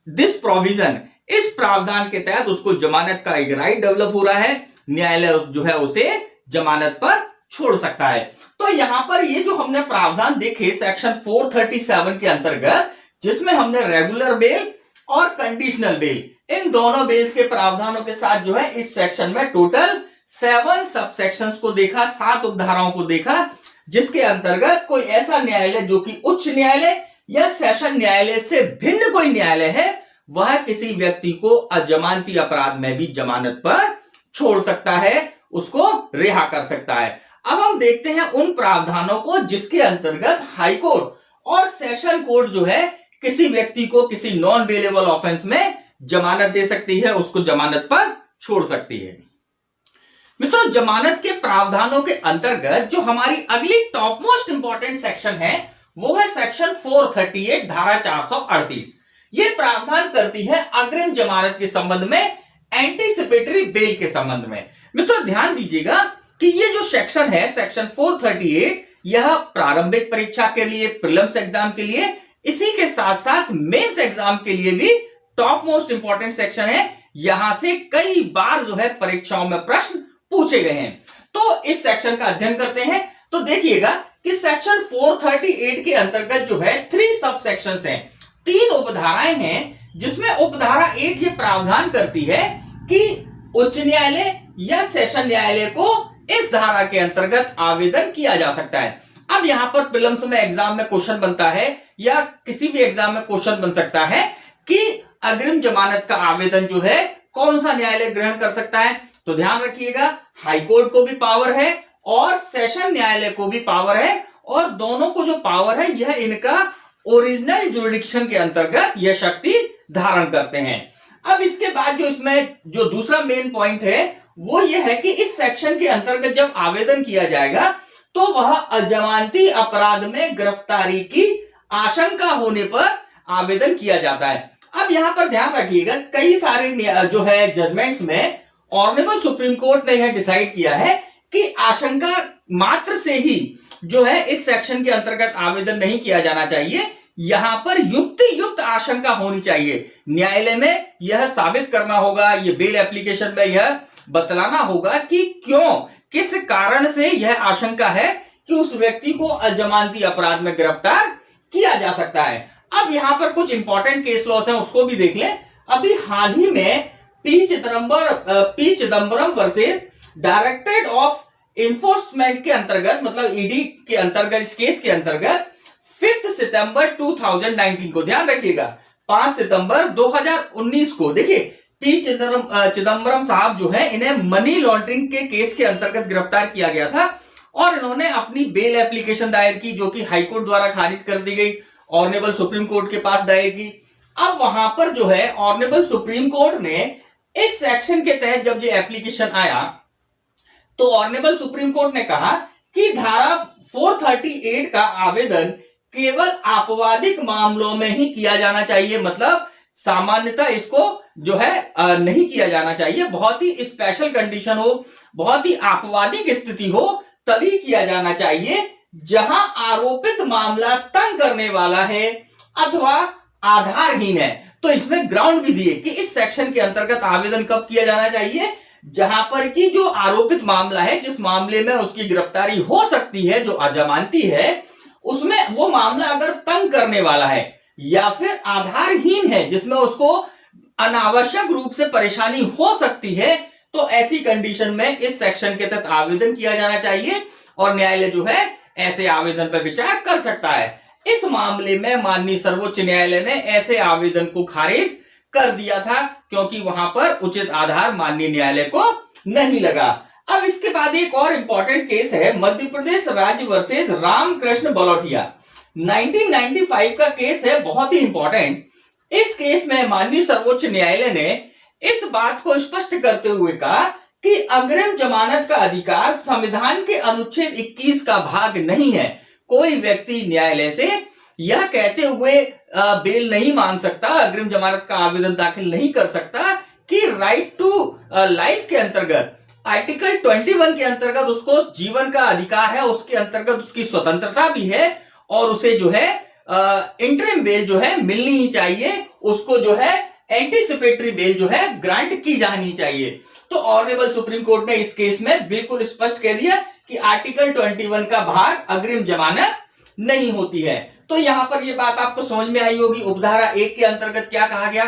दिस प्रोविजन, इस प्रावधान के तहत उसको जमानत का एक राइट डेवलप हो रहा है, न्यायालय जो है उसे जमानत पर छोड़ सकता है। तो यहां पर ये जो हमने प्रावधान देखे सेक्शन 437 के अंतर्गत, जिसमें हमने रेगुलर बेल और कंडीशनल बेल, इन दोनों बेल्स के प्रावधानों के साथ जो है इस सेक्शन में टोटल 7 सबसेक्शंस को देखा, 7 उपधाराओं को देखा, जिसके अंतर्गत कोई ऐसा न्यायालय जो कि उच्च न्यायालय या सेशन न्यायालय से भिन्न कोई न्यायालय है, वह किसी व्यक्ति को अजमानती अपराध में भी जमानत पर छोड़ सकता है, उसको रिहा कर सकता है। अब हम देखते हैं उन प्रावधानों को जिसके अंतर्गत हाई कोर्ट और सेशन कोर्ट जो है किसी व्यक्ति को किसी नॉन बेलेबल ऑफेंस में जमानत दे सकती है, उसको जमानत पर छोड़ सकती है। मित्रों, जमानत के प्रावधानों के अंतर्गत जो हमारी अगली टॉप मोस्ट इंपॉर्टेंट सेक्शन है वो है सेक्शन 438 धारा 438। ये प्रावधान करती है अग्रिम जमानत के संबंध में, एंटीसिपेटरी बेल के संबंध में। मित्रों ध्यान दीजिएगा कि ये जो सेक्शन है सेक्शन 438, यह प्रारंभिक परीक्षा के लिए, प्रीलिम्स एग्जाम के लिए, इसी के साथ साथ मेंस एग्जाम के लिए भी टॉप मोस्ट इंपॉर्टेंट सेक्शन है। यहां से कई बार जो है परीक्षाओं में प्रश्न पूछे गए हैं। तो इस सेक्शन का अध्ययन करते हैं तो देखिएगा कि सेक्शन 438 के अंतर्गत जो है 3 सब सेक्शंस हैं, 3 उपधाराएं हैं, जिसमें उपधारा 1 ये प्रावधान करती है कि उच्च न्यायालय या सेशन न्यायालय को इस धारा के अंतर्गत आवेदन किया जा सकता है। अब यहां पर प्रीलिम्स में एग्जाम में क्वेश्चन बनता है या किसी भी एग्जाम में क्वेश्चन बन सकता है कि अग्रिम जमानत का आवेदन जो है कौन सा न्यायालय ग्रहण कर सकता है। तो ध्यान रखिएगा, हाई कोर्ट को भी पावर है और सेशन न्यायालय को भी पावर है, और दोनों को जो पावर है यह इनका ओरिजिनल जुरिडिक्शन के अंतर्गत यह शक्ति धारण करते हैं। अब इसके बाद जो इसमें जो दूसरा मेन पॉइंट है वो ये है कि इस सेक्शन के अंतर्गत जब आवेदन किया जाएगा तो वह अजमानती अपराध में गिरफ्तारी की आशंका होने पर आवेदन किया जाता है। अब यहां पर ध्यान रखिएगा, कई सारे जो है जजमेंट्स में ऑनरेबल सुप्रीम कोर्ट ने यह डिसाइड किया है कि आशंका मात्र से ही जो है इस सेक्शन के अंतर्गत आवेदन नहीं किया जाना चाहिए। यहां पर युक्त आशंका होनी चाहिए। न्यायालय में यह साबित करना होगा, ये बेल एप्लीकेशन में यह बतलाना होगा कि क्यों, किस कारण से यह आशंका है कि उस व्यक्ति को अजमानती अपराध में गिरफ्तार किया जा सकता है। अब यहां पर कुछ इंपॉर्टेंट केस लॉस हैं, उसको भी देख लें। अभी हाल ही में P Chidambaram versus directorate of enforcement के अंतर्गत, मतलब ईडी के अंतर्गत, इस केस के अंतर्गत 5 सितंबर 2019 को, ध्यान रखिएगा 5 सितंबर 2019 को, देखिए पी चिदम्बरम साहब जो है इन्हें मनी लॉन्ड्रिंग के केस के अंतर्गत गिरफ्तार किया गया था और इन्होंने अपनी बेल एप्लीकेशन दायर की जो कि हाईकोर्ट द्वारा खारिज कर दी गई, ऑनरेबल सुप्रीम कोर्ट के पास दायर की। अब वहां पर जो है ऑनरेबल सुप्रीम कोर्ट ने इस सेक्शन के तहत जब ये एप्लीकेशन आया तो ऑनरेबल सुप्रीम कोर्ट ने कहा कि धारा 438 का आवेदन केवल आपवादिक मामलों में ही किया जाना चाहिए, मतलब सामान्यतः इसको जो है नहीं किया जाना चाहिए। बहुत ही स्पेशल कंडीशन हो, बहुत ही आपवादिक स्थिति हो तभी किया जाना चाहिए, जहां आरोपित मामला तंग करने वाला है अथवा आधारहीन है। तो इसमें ग्राउंड भी दिए कि इस सेक्शन के अंतर्गत आवेदन कब किया जाना चाहिए, जहां पर कि जो आरोपित मामला है, जिस मामले में उसकी गिरफ्तारी हो सकती है, जो अजमानती है, उसमें वो मामला अगर तंग करने वाला है या फिर आधारहीन है, जिसमें उसको अनावश्यक रूप से परेशानी हो सकती है, तो ऐसी कंडीशन में इस सेक्शन के तहत आवेदन किया जाना चाहिए और न्यायालय जो है ऐसे आवेदन पर विचार कर सकता है। इस मामले में माननीय सर्वोच्च न्यायालय ने ऐसे आवेदन को खारिज कर दिया था, क्योंकि वहां पर उचित आधार माननीय न्यायालय को नहीं लगा। अब इसके बाद एक और इंपॉर्टेंट केस है, मध्य प्रदेश राज्य वर्सेस रामकृष्ण बलौटिया। 1995 का केस है, बहुत ही इंपॉर्टेंट। इस केस में माननीय सर्वोच्च न्यायालय ने इस बात को स्पष्ट करते हुए कहा कि अग्रिम जमानत का अधिकार संविधान के अनुच्छेद 21 का भाग नहीं है। कोई व्यक्ति न्यायालय से यह कहते हुए बेल नहीं मांग सकता, अग्रिम जमानत का आवेदन दाखिल नहीं कर सकता कि राइट टू लाइफ के अंतर्गत, आर्टिकल 21 के अंतर्गत उसको जीवन का अधिकार है, उसके अंतर्गत उसकी स्वतंत्रता भी है और उसे जो है इंटरिम बेल जो है मिलनी ही चाहिए, उसको जो है एंटीसिपेटरी बेल जो है ग्रांट की जानी चाहिए। तो ऑनरेबल सुप्रीम कोर्ट ने इस केस में बिल्कुल स्पष्ट कह दिया कि आर्टिकल 21 का भाग अग्रिम जमानत नहीं होती है। तो यहां पर यह बात आपको समझ में आई होगी। उपधारा 1 के अंतर्गत क्या कहा गया।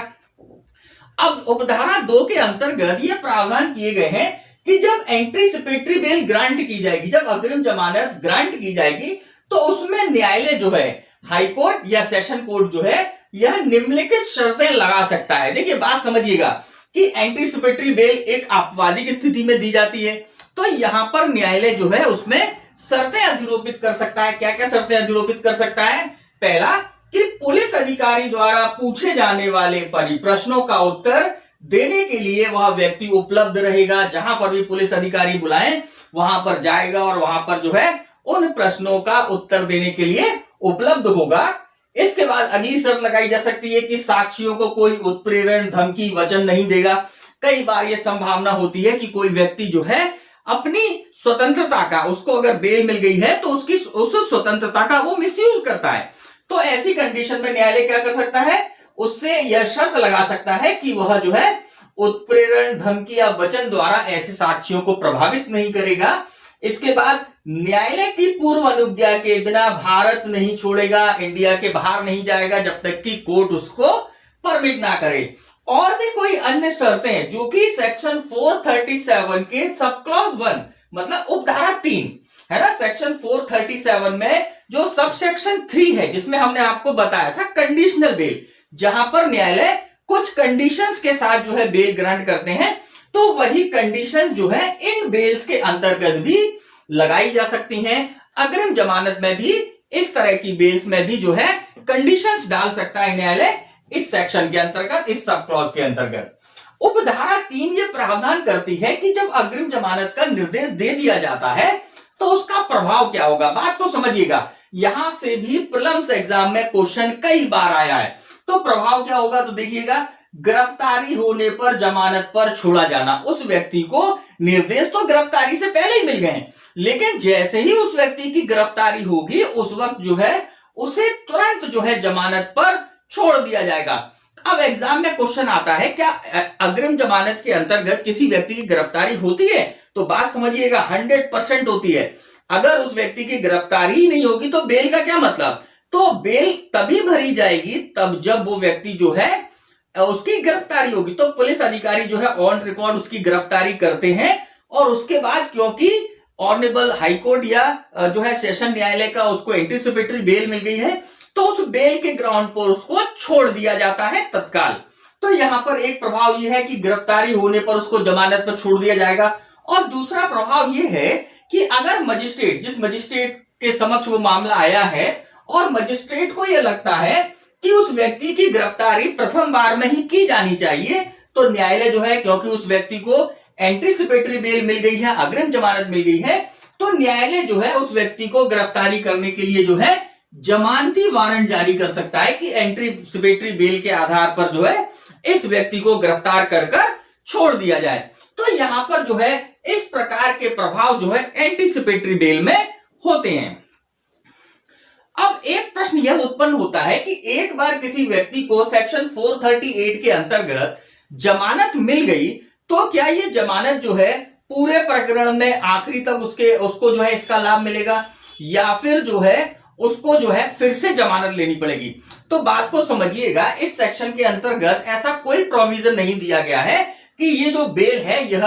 अब उपधारा 2 के अंतर्गत ये प्रावधान किए गए हैं कि जब एंटीसिपेटरी बेल ग्रांट की जाएगी, जब अग्रिम जमानत ग्रांट की जाएगी, तो उसमें न्यायालय जो है, हाई कोर्ट या सेशन कोर्ट जो है, यह निम्नलिखित शर्तें लगा सकता है। देखिए बात समझिएगा कि एंटीसिपेटरी बेल एक आपवादिक स्थिति में दी जाती है, तो यहां पर न्यायालय जो है उसमें शर्तें अधिरोपित कर सकता है। क्या क्या शर्तें अधिरोपित कर सकता है। पहला कि पुलिस अधिकारी द्वारा पूछे जाने वाले परिप्रश्नों का उत्तर देने के लिए वह व्यक्ति उपलब्ध रहेगा। जहां पर भी पुलिस अधिकारी बुलाएं वहां पर जाएगा और वहां पर जो है उन प्रश्नों का उत्तर देने के लिए उपलब्ध होगा। इसके बाद अगली शर्त लगाई जा सकती है कि साक्षियों को कोई उत्प्रेरण, धमकी, वचन नहीं देगा। कई बार यह संभावना होती है कि कोई व्यक्ति जो है अपनी स्वतंत्रता का, उसको अगर बेल मिल गई है तो उसकी उस स्वतंत्रता का वो मिसयूज करता है। तो ऐसी कंडीशन में न्यायालय क्या कर सकता है, उससे यह शर्त लगा सकता है कि वह जो है उत्प्रेरण, धमकी या वचन द्वारा ऐसे साक्षियों को प्रभावित नहीं करेगा। इसके बाद न्यायालय की पूर्व अनुज्ञा के बिना भारत नहीं छोड़ेगा, इंडिया के बाहर नहीं जाएगा जब तक कि कोर्ट उसको परमिट ना करे। और भी कोई अन्य शर्तें जो कि सेक्शन 437 के सब क्लॉज 1 मतलब उपधारा 3 है ना, सेक्शन 437 में जो सब सेक्शन 3 है, जिसमें हमने आपको बताया था कंडीशनल बेल, जहां पर न्यायालय कुछ कंडीशंस के साथ जो है बेल ग्रांट करते हैं, तो वही कंडीशन जो है इन बेल्स के अंतर्गत भी लगाई जा सकती हैं। अग्रिम जमानत में भी इस तरह की बेल्स में भी जो है कंडीशंस डाल सकता है न्यायालय इस सेक्शन के अंतर्गत, इस सब क्लॉज के अंतर्गत। उपधारा 3 ये प्रावधान करती है कि जब अग्रिम जमानत का निर्देश दे दिया जाता है तो उसका प्रभाव क्या होगा। बात तो समझिएगा, यहां से भी प्रीलिम्स एग्जाम में क्वेश्चन कई बार आया है। तो प्रभाव क्या होगा, तो देखिएगा, गिरफ्तारी होने पर जमानत पर छोड़ा जाना। उस व्यक्ति को निर्देश तो गिरफ्तारी से पहले ही मिल गए हैं, लेकिन जैसे ही उस व्यक्ति की गिरफ्तारी होगी उस वक्त जो है उसे तुरंत जो है जमानत पर छोड़ दिया जाएगा। अब एग्जाम में क्वेश्चन आता है, क्या अग्रिम जमानत के अंतर्गत किसी व्यक्ति की गिरफ्तारी होती है, तो बात समझिएगा 100% होती है। अगर उस व्यक्ति की गिरफ्तारी ही नहीं होगी तो बेल का क्या मतलब। तो बेल तभी भरी जाएगी तब जब वो व्यक्ति जो है उसकी गिरफ्तारी होगी। तो पुलिस अधिकारी जो है ऑन रिकॉर्ड उसकी गिरफ्तारी करते हैं और उसके बाद क्योंकि ऑनरेबल हाईकोर्ट या जो है सेशन न्यायालय का उसको एंटीसिपेटरी बेल मिल गई है, तो उस बेल के ग्राउंड पर उसको छोड़ दिया जाता है तत्काल। तो यहां पर एक प्रभाव यह है कि गिरफ्तारी होने पर उसको जमानत पर छोड़ दिया जाएगा। और दूसरा प्रभाव यह है कि अगर मजिस्ट्रेट, जिस मजिस्ट्रेट के समक्ष वो मामला आया है और मजिस्ट्रेट को यह लगता है कि उस व्यक्ति की गिरफ्तारी प्रथम बार में ही की जानी चाहिए, तो न्यायालय जो है, क्योंकि उस व्यक्ति को एंटीसिपेटरी बेल मिल गई है, अग्रिम जमानत मिल गई है, तो न्यायालय जो है उस व्यक्ति को गिरफ्तारी करने के लिए जो है जमानती वारंट जारी कर सकता है कि एंटीसिपेटरी बेल के आधार पर जो है इस व्यक्ति को गिरफ्तार कर छोड़ दिया जाए। तो यहां पर जो है इस प्रकार के प्रभाव जो है एंटीसिपेटरी बेल में होते हैं। अब एक प्रश्न यह उत्पन्न होता है कि एक बार किसी व्यक्ति को सेक्शन 438 के अंतर्गत जमानत मिल गई तो क्या ये जमानत जो है पूरे प्रकरण में आखिरी तक उसको जो है इसका लाभ मिलेगा, या फिर जो है उसको जो है फिर से जमानत लेनी पड़ेगी। तो बात को समझिएगा, इस सेक्शन के अंतर्गत ऐसा कोई प्रोविजन नहीं दिया गया है कि ये जो बेल है यह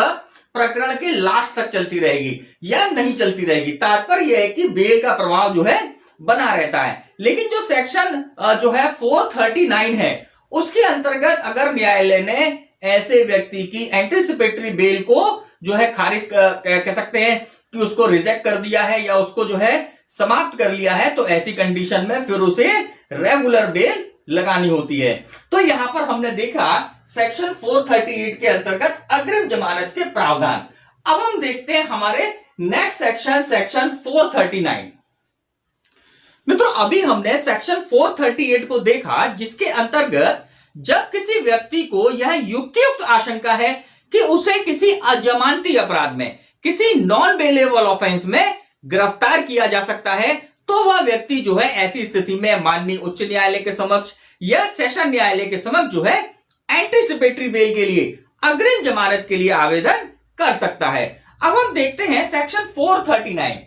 प्रकरण के लास्ट तक चलती रहेगी या नहीं चलती रहेगी। तात्पर्य यह है कि बेल का प्रभाव जो है बना रहता है। लेकिन जो सेक्शन जो है 439 है, उसके अंतर्गत अगर न्यायालय ने ऐसे व्यक्ति की एंटीसिपेटरी बेल को जो है खारिज कह सकते हैं कि उसको रिजेक्ट कर दिया है या उसको जो है समाप्त कर लिया है, तो ऐसी कंडीशन में फिर उसे रेगुलर बेल लगानी होती है। तो यहां पर हमने देखा सेक्शन 438 के अंतर्गत अग्रिम जमानत के प्रावधान। अब हम देखते हैं हमारे नेक्स्ट सेक्शन, सेक्शन 439। मित्रों, अभी हमने सेक्शन 438 को देखा, जिसके अंतर्गत जब किसी व्यक्ति को यह युक्तियुक्त आशंका है कि उसे किसी अजमानती अपराध में, किसी नॉन बेलेबल ऑफेंस में गिरफ्तार किया जा सकता है, तो वह व्यक्ति जो है ऐसी स्थिति में माननीय उच्च न्यायालय के समक्ष या सेशन न्यायालय के समक्ष जो है एंटीसिपेटरी बेल के लिए, अग्रिम जमानत के लिए आवेदन कर सकता है। अब हम देखते हैं सेक्शन 439।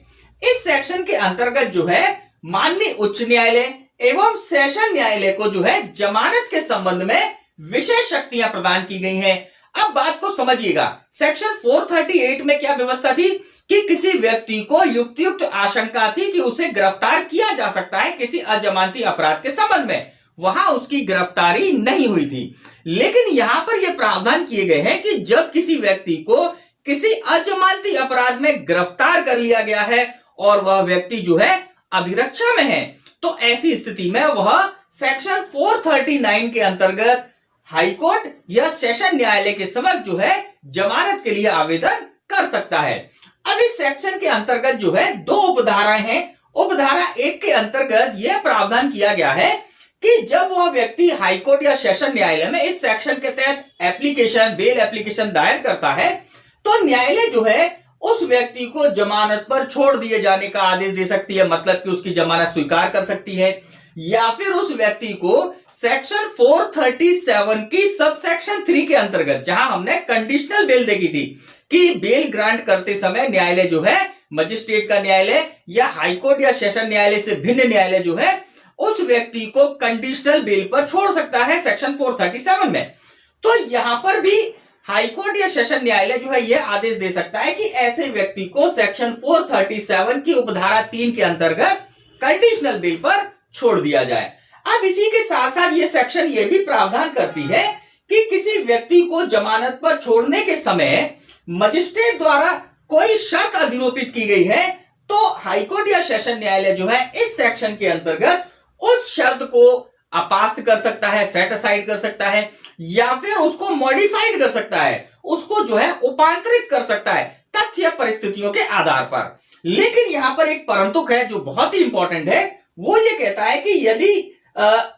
इस सेक्शन के अंतर्गत जो है माननीय उच्च न्यायालय एवं सेशन न्यायालय को जो है जमानत के संबंध में विशेष शक्तियां प्रदान की गई हैं। अब बात को समझिएगा, सेक्शन 438 में क्या व्यवस्था थी कि किसी व्यक्ति को युक्तियुक्त आशंका थी कि उसे गिरफ्तार किया जा सकता है किसी अजमानती अपराध के संबंध में, वहां उसकी गिरफ्तारी नहीं हुई थी। लेकिन यहां पर यह प्रावधान किए गए हैं कि जब किसी व्यक्ति को किसी अजमानती अपराध में गिरफ्तार कर लिया गया है और वह व्यक्ति जो है अभिरक्षा में है, तो ऐसी स्थिति में वह सेक्शन 439 के अंतर्गत हाईकोर्ट या सेशन न्यायालय के समक्ष जो है जमानत के लिए आवेदन कर सकता है। अब इस सेक्शन के अंतर्गत जो है दो उपधाराएं हैं। उपधारा 1 के अंतर्गत यह प्रावधान किया गया है कि जब वह व्यक्ति हाईकोर्ट या सेशन न्यायालय में इस सेक्शन के तहत एप्लीकेशन, बेल एप्लीकेशन दायर करता है, तो न्यायालय जो है उस व्यक्ति को जमानत पर छोड़ दिए जाने का आदेश दे सकती है, मतलब कि उसकी जमानत स्वीकार कर सकती है, या फिर उस व्यक्ति को सेक्शन 437 की सब सेक्शन 3 के अंतर्गत, जहां हमने कंडीशनल बेल देखी थी कि बेल ग्रांट करते समय न्यायालय जो है मजिस्ट्रेट का न्यायालय या हाईकोर्ट या सेशन न्यायालय से भिन्न न्यायालय जो है उस व्यक्ति को कंडीशनल बेल पर छोड़ सकता है सेक्शन 437 में। तो यहां पर भी हाईकोर्ट या सेशन न्यायालय जो है यह आदेश दे सकता है कि ऐसे व्यक्ति को सेक्शन 437 की उपधारा 3 के अंतर्गत कंडीशनल बेल पर छोड़ दिया जाए। अब इसी के साथ साथ यह सेक्शन यह भी प्रावधान करती है कि किसी व्यक्ति को जमानत पर छोड़ने के समय मजिस्ट्रेट द्वारा कोई शर्त अधिरोपित की गई है, तो हाईकोर्ट या सेशन न्यायालय जो है इस सेक्शन के अंतर्गत उस शर्त को अपास्त कर सकता है, सेट असाइड कर सकता है, या फिर उसको मॉडिफाइड कर सकता है, उसको जो है उपांतरित कर सकता है तथ्य परिस्थितियों के आधार पर। लेकिन यहां पर एक परंतु है जो बहुत ही इंपॉर्टेंट है, वो ये कहता है कि यदि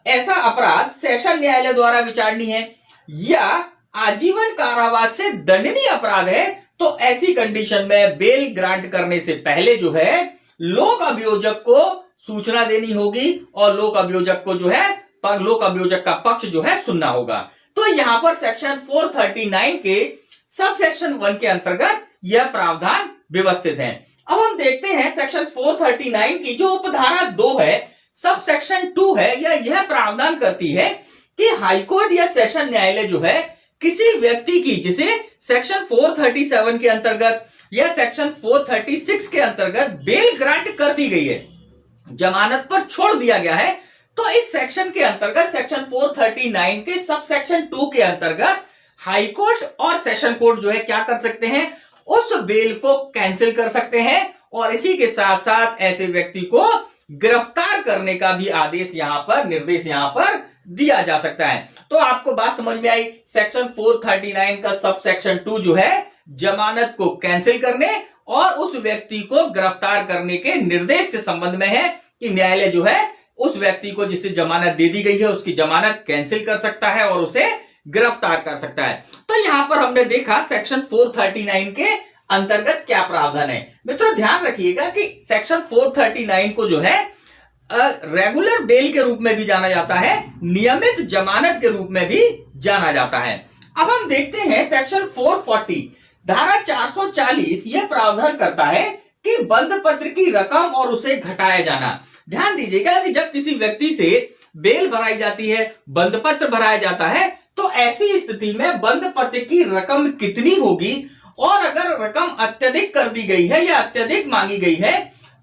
ऐसा अपराध सेशन न्यायालय द्वारा विचारणीय है या आजीवन कारावास से दंडनीय अपराध है, तो ऐसी कंडीशन में बेल ग्रांट करने से पहले जो है लोक अभियोजक को सूचना देनी होगी और लोक अभियोजक को जो है लोक अभियोजक का पक्ष जो है सुनना होगा। तो यहां पर सेक्शन 439 के सब सेक्शन 1 के अंतर्गत यह प्रावधान व्यवस्थित है। अब हम देखते हैं सेक्शन 439 की जो उपधारा 2 है, सब सेक्शन 2 है, यह प्रावधान करती है कि हाईकोर्ट या सेशन न्यायालय जो है किसी व्यक्ति की जिसे सेक्शन 437 के अंतर्गत या सेक्शन 436 के अंतर्गत बेल ग्रांट कर दी गई है, जमानत पर छोड़ दिया गया है, तो इस सेक्शन के अंतर्गत सेक्शन 439 के सब सेक्शन 2 के अंतर्गत हाईकोर्ट और सेशन कोर्ट जो है क्या कर सकते हैं, उस बेल को कैंसिल कर सकते हैं और इसी के साथ साथ ऐसे व्यक्ति को गिरफ्तार करने का भी आदेश यहां पर, निर्देश यहां पर दिया जा सकता है। तो आपको बात समझ में आई, सेक्शन 439 का सब सेक्शन 2 जो है जमानत को कैंसिल करने और उस व्यक्ति को गिरफ्तार करने के निर्देश के संबंध में है कि न्यायालय जो है उस व्यक्ति को जिसे जमानत दे दी गई है उसकी जमानत कैंसिल कर सकता है और उसे गिरफ्तार कर सकता है। तो यहां पर हमने देखा सेक्शन 439 के अंतर्गत क्या प्रावधान है। मित्रों ध्यान रखिएगा कि सेक्शन 439 को जो है रेगुलर बेल के रूप में भी जाना जाता है, नियमित जमानत के रूप में भी जाना जाता है। अब हम देखते हैं सेक्शन 440 धारा 440 यह प्रावधान करता है कि बंद पत्र की रकम और उसे घटाया जाना। ध्यान दीजिएगा कि जब किसी व्यक्ति से बेल भराई जाती है, बंद पत्र भराया जाता है, तो ऐसी स्थिति में बंद पत्र की रकम कितनी होगी और अगर रकम अत्यधिक कर दी गई है या अत्यधिक मांगी गई है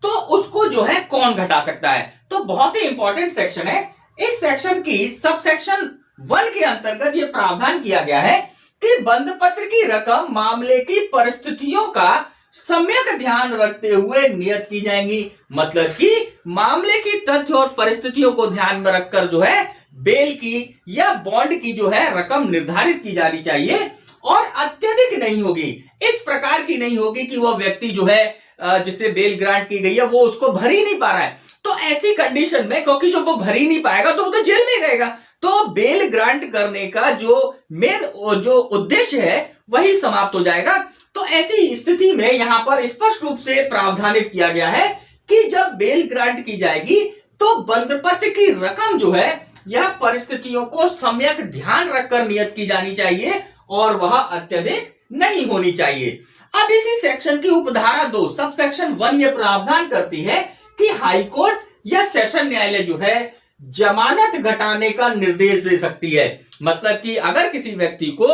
तो उसको जो है कौन घटा सकता है। तो बहुत ही इंपॉर्टेंट सेक्शन है। इस सेक्शन की सब सेक्शन 1 के अंतर्गत यह प्रावधान किया गया है कि बंद पत्र की रकम मामले की परिस्थितियों का सम्यक ध्यान रखते हुए नियत की जाएंगी। मतलब कि मामले की तथ्य और परिस्थितियों को ध्यान में रखकर जो है बेल की या बॉन्ड की जो है रकम निर्धारित की जानी चाहिए और अत्यधिक नहीं होगी। इस प्रकार की नहीं होगी कि वह व्यक्ति जो है जिसे बेल ग्रांट की गई है वो उसको भर ही नहीं पा रहा है। तो ऐसी कंडीशन में, क्योंकि जो वो भर ही नहीं पाएगा तो वो तो जेल में रहेगा, तो बेल ग्रांट करने का जो मेन जो उद्देश्य है वही समाप्त हो जाएगा। तो ऐसी स्थिति में यहां पर स्पष्ट रूप से प्रावधानित किया गया है कि जब बेल ग्रांट की जाएगी तो बंद पत्र की रकम जो है यह परिस्थितियों को सम्यक ध्यान रखकर नियत की जानी चाहिए और वह अत्यधिक नहीं होनी चाहिए। अब इसी सेक्शन की उपधारा 2 सब सेक्शन 1 यह प्रावधान करती है कि हाईकोर्ट या सेशन न्यायालय जो है जमानत घटाने का निर्देश दे सकती है। मतलब कि अगर किसी व्यक्ति को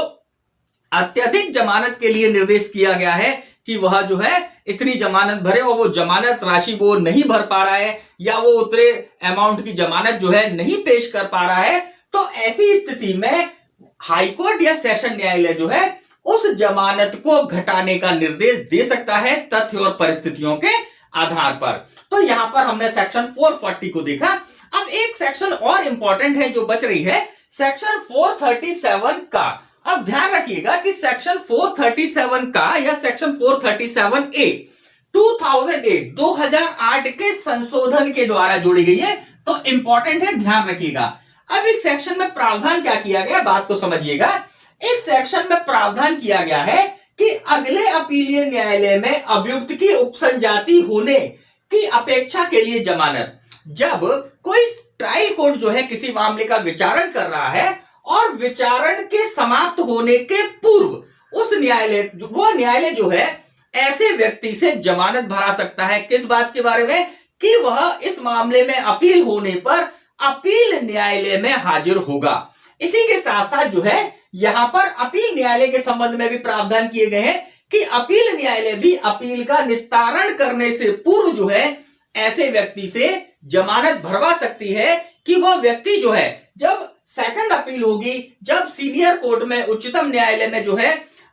अत्यधिक जमानत के लिए निर्देश किया गया है कि वह जो है इतनी जमानत भरे और वो जमानत राशि वो नहीं भर पा रहा है या वो उतरे अमाउंट की जमानत जो है नहीं पेश कर पा रहा है, तो ऐसी स्थिति में हाईकोर्ट या सेशन न्यायालय जो है उस जमानत को घटाने का निर्देश दे सकता है तथ्य और परिस्थितियों के आधार पर। तो यहां पर हमने सेक्शन 440 को देखा। अब एक सेक्शन और इंपॉर्टेंट है जो बच रही है, सेक्शन 437 का। अब ध्यान रखिएगा कि सेक्शन 437 का या सेक्शन 437A 2008 के संशोधन के द्वारा जोड़ी गई है, तो इंपॉर्टेंट है, ध्यान रखिएगा। अब इस सेक्शन में प्रावधान क्या किया गया, बात को समझिएगा। इस सेक्शन में प्रावधान किया गया है कि अगले अपीलीय न्यायालय में अभियुक्त की उपसंजाति होने की अपेक्षा के लिए जमानत, जब कोई ट्रायल कोर्ट जो है किसी मामले का विचारण कर रहा है और विचारण के समाप्त होने के पूर्व उस न्यायालय वो न्यायालय जो है ऐसे व्यक्ति से जमानत भरा सकता है। किस बात के बारे में, कि वह इस मामले में अपील होने पर अपील न्यायालय में हाजिर होगा। इसी के साथ साथ जो है यहां पर अपील न्यायालय के संबंध में भी प्रावधान किए गए हैं कि अपील न्यायालय भी अपील का निस्तारण करने से पूर्व जो है ऐसे व्यक्ति से जमानत भरवा सकती है कि वह व्यक्ति जो है जब सेकंड अपील होगी, जब सीनियर कोर्ट में उच्चतम न्यायालय में जो है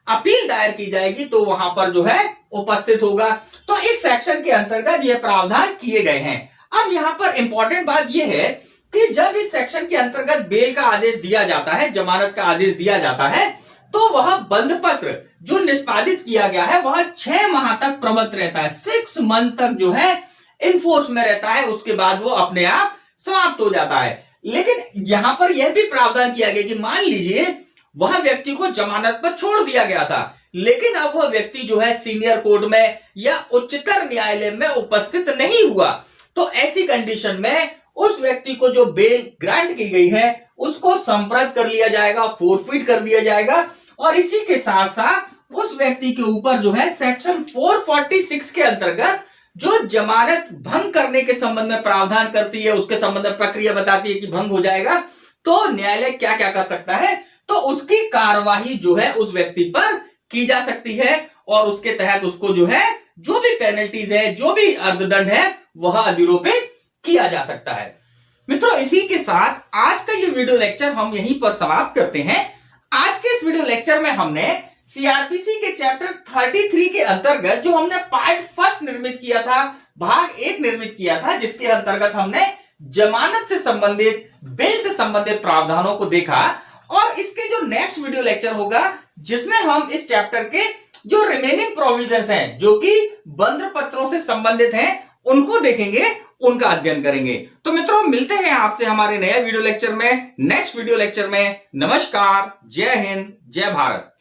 अपील दायर की जाएगी तो वहां पर जो है उपस्थित होगा। तो इस सेक्शन के अंतर्गत यह प्रावधान किए गए हैं। अब यहां पर इंपॉर्टेंट बात यह है कि जब इस सेक्शन के अंतर्गत बेल का आदेश दिया जाता है, जमानत का आदेश दिया जाता है, तो वह बंद पत्र जो निष्पादित किया गया है वह 6 माह तक प्रबलित रहता है, 6 मंथ तक जो है इनफोर्स में रहता है, उसके बाद वो अपने आप समाप्त हो जाता है। लेकिन यहां पर यह भी प्रावधान किया गया कि मान लीजिए वह व्यक्ति को जमानत पर छोड़ दिया गया था, लेकिन अब वह व्यक्ति जो है सीनियर कोर्ट में या उच्चतर न्यायालय में उपस्थित नहीं हुआ, तो ऐसी कंडीशन में उस व्यक्ति को जो बेल ग्रांट की गई है उसको संप्रद कर लिया जाएगा, फोरफिट कर दिया जाएगा। और इसी के साथ साथ उस व्यक्ति के ऊपर जो है सेक्शन 446 के अंतर्गत जो जमानत भंग करने के संबंध में प्रावधान करती है, उसके संबंध में प्रक्रिया बताती है कि भंग हो जाएगा तो न्यायालय क्या क्या कर सकता है, तो उसकी कार्यवाही जो है उस व्यक्ति पर की जा सकती है और उसके तहत उसको जो है जो भी पेनल्टीज है, जो भी अर्थदंड है वह अधिरोपित किया जा सकता है। मित्रों, इसी के साथ आज का ये वीडियो लेक्चर हम यहीं पर समाप्त करते हैं। आज के इस वीडियो लेक्चर में हमने सीआरपीसी के चैप्टर 33 के अंतर्गत जो हमने पार्ट फर्स्ट निर्मित किया था, भाग 1 निर्मित किया था, जिसके अंतर्गत हमने जमानत से संबंधित, बेल से संबंधित प्रावधानों को देखा। और इसके जो नेक्स्ट वीडियो लेक्चर होगा जिसमें हम इस चैप्टर के जो रिमेनिंग प्रोविजंस हैं जो कि बंद पत्रों से संबंधित हैं उनको देखेंगे, उनका अध्ययन करेंगे। तो मित्रों, मिलते हैं आपसे हमारे नए वीडियो लेक्चर में, नेक्स्ट वीडियो लेक्चर में। नमस्कार, जय हिंद, जय भारत।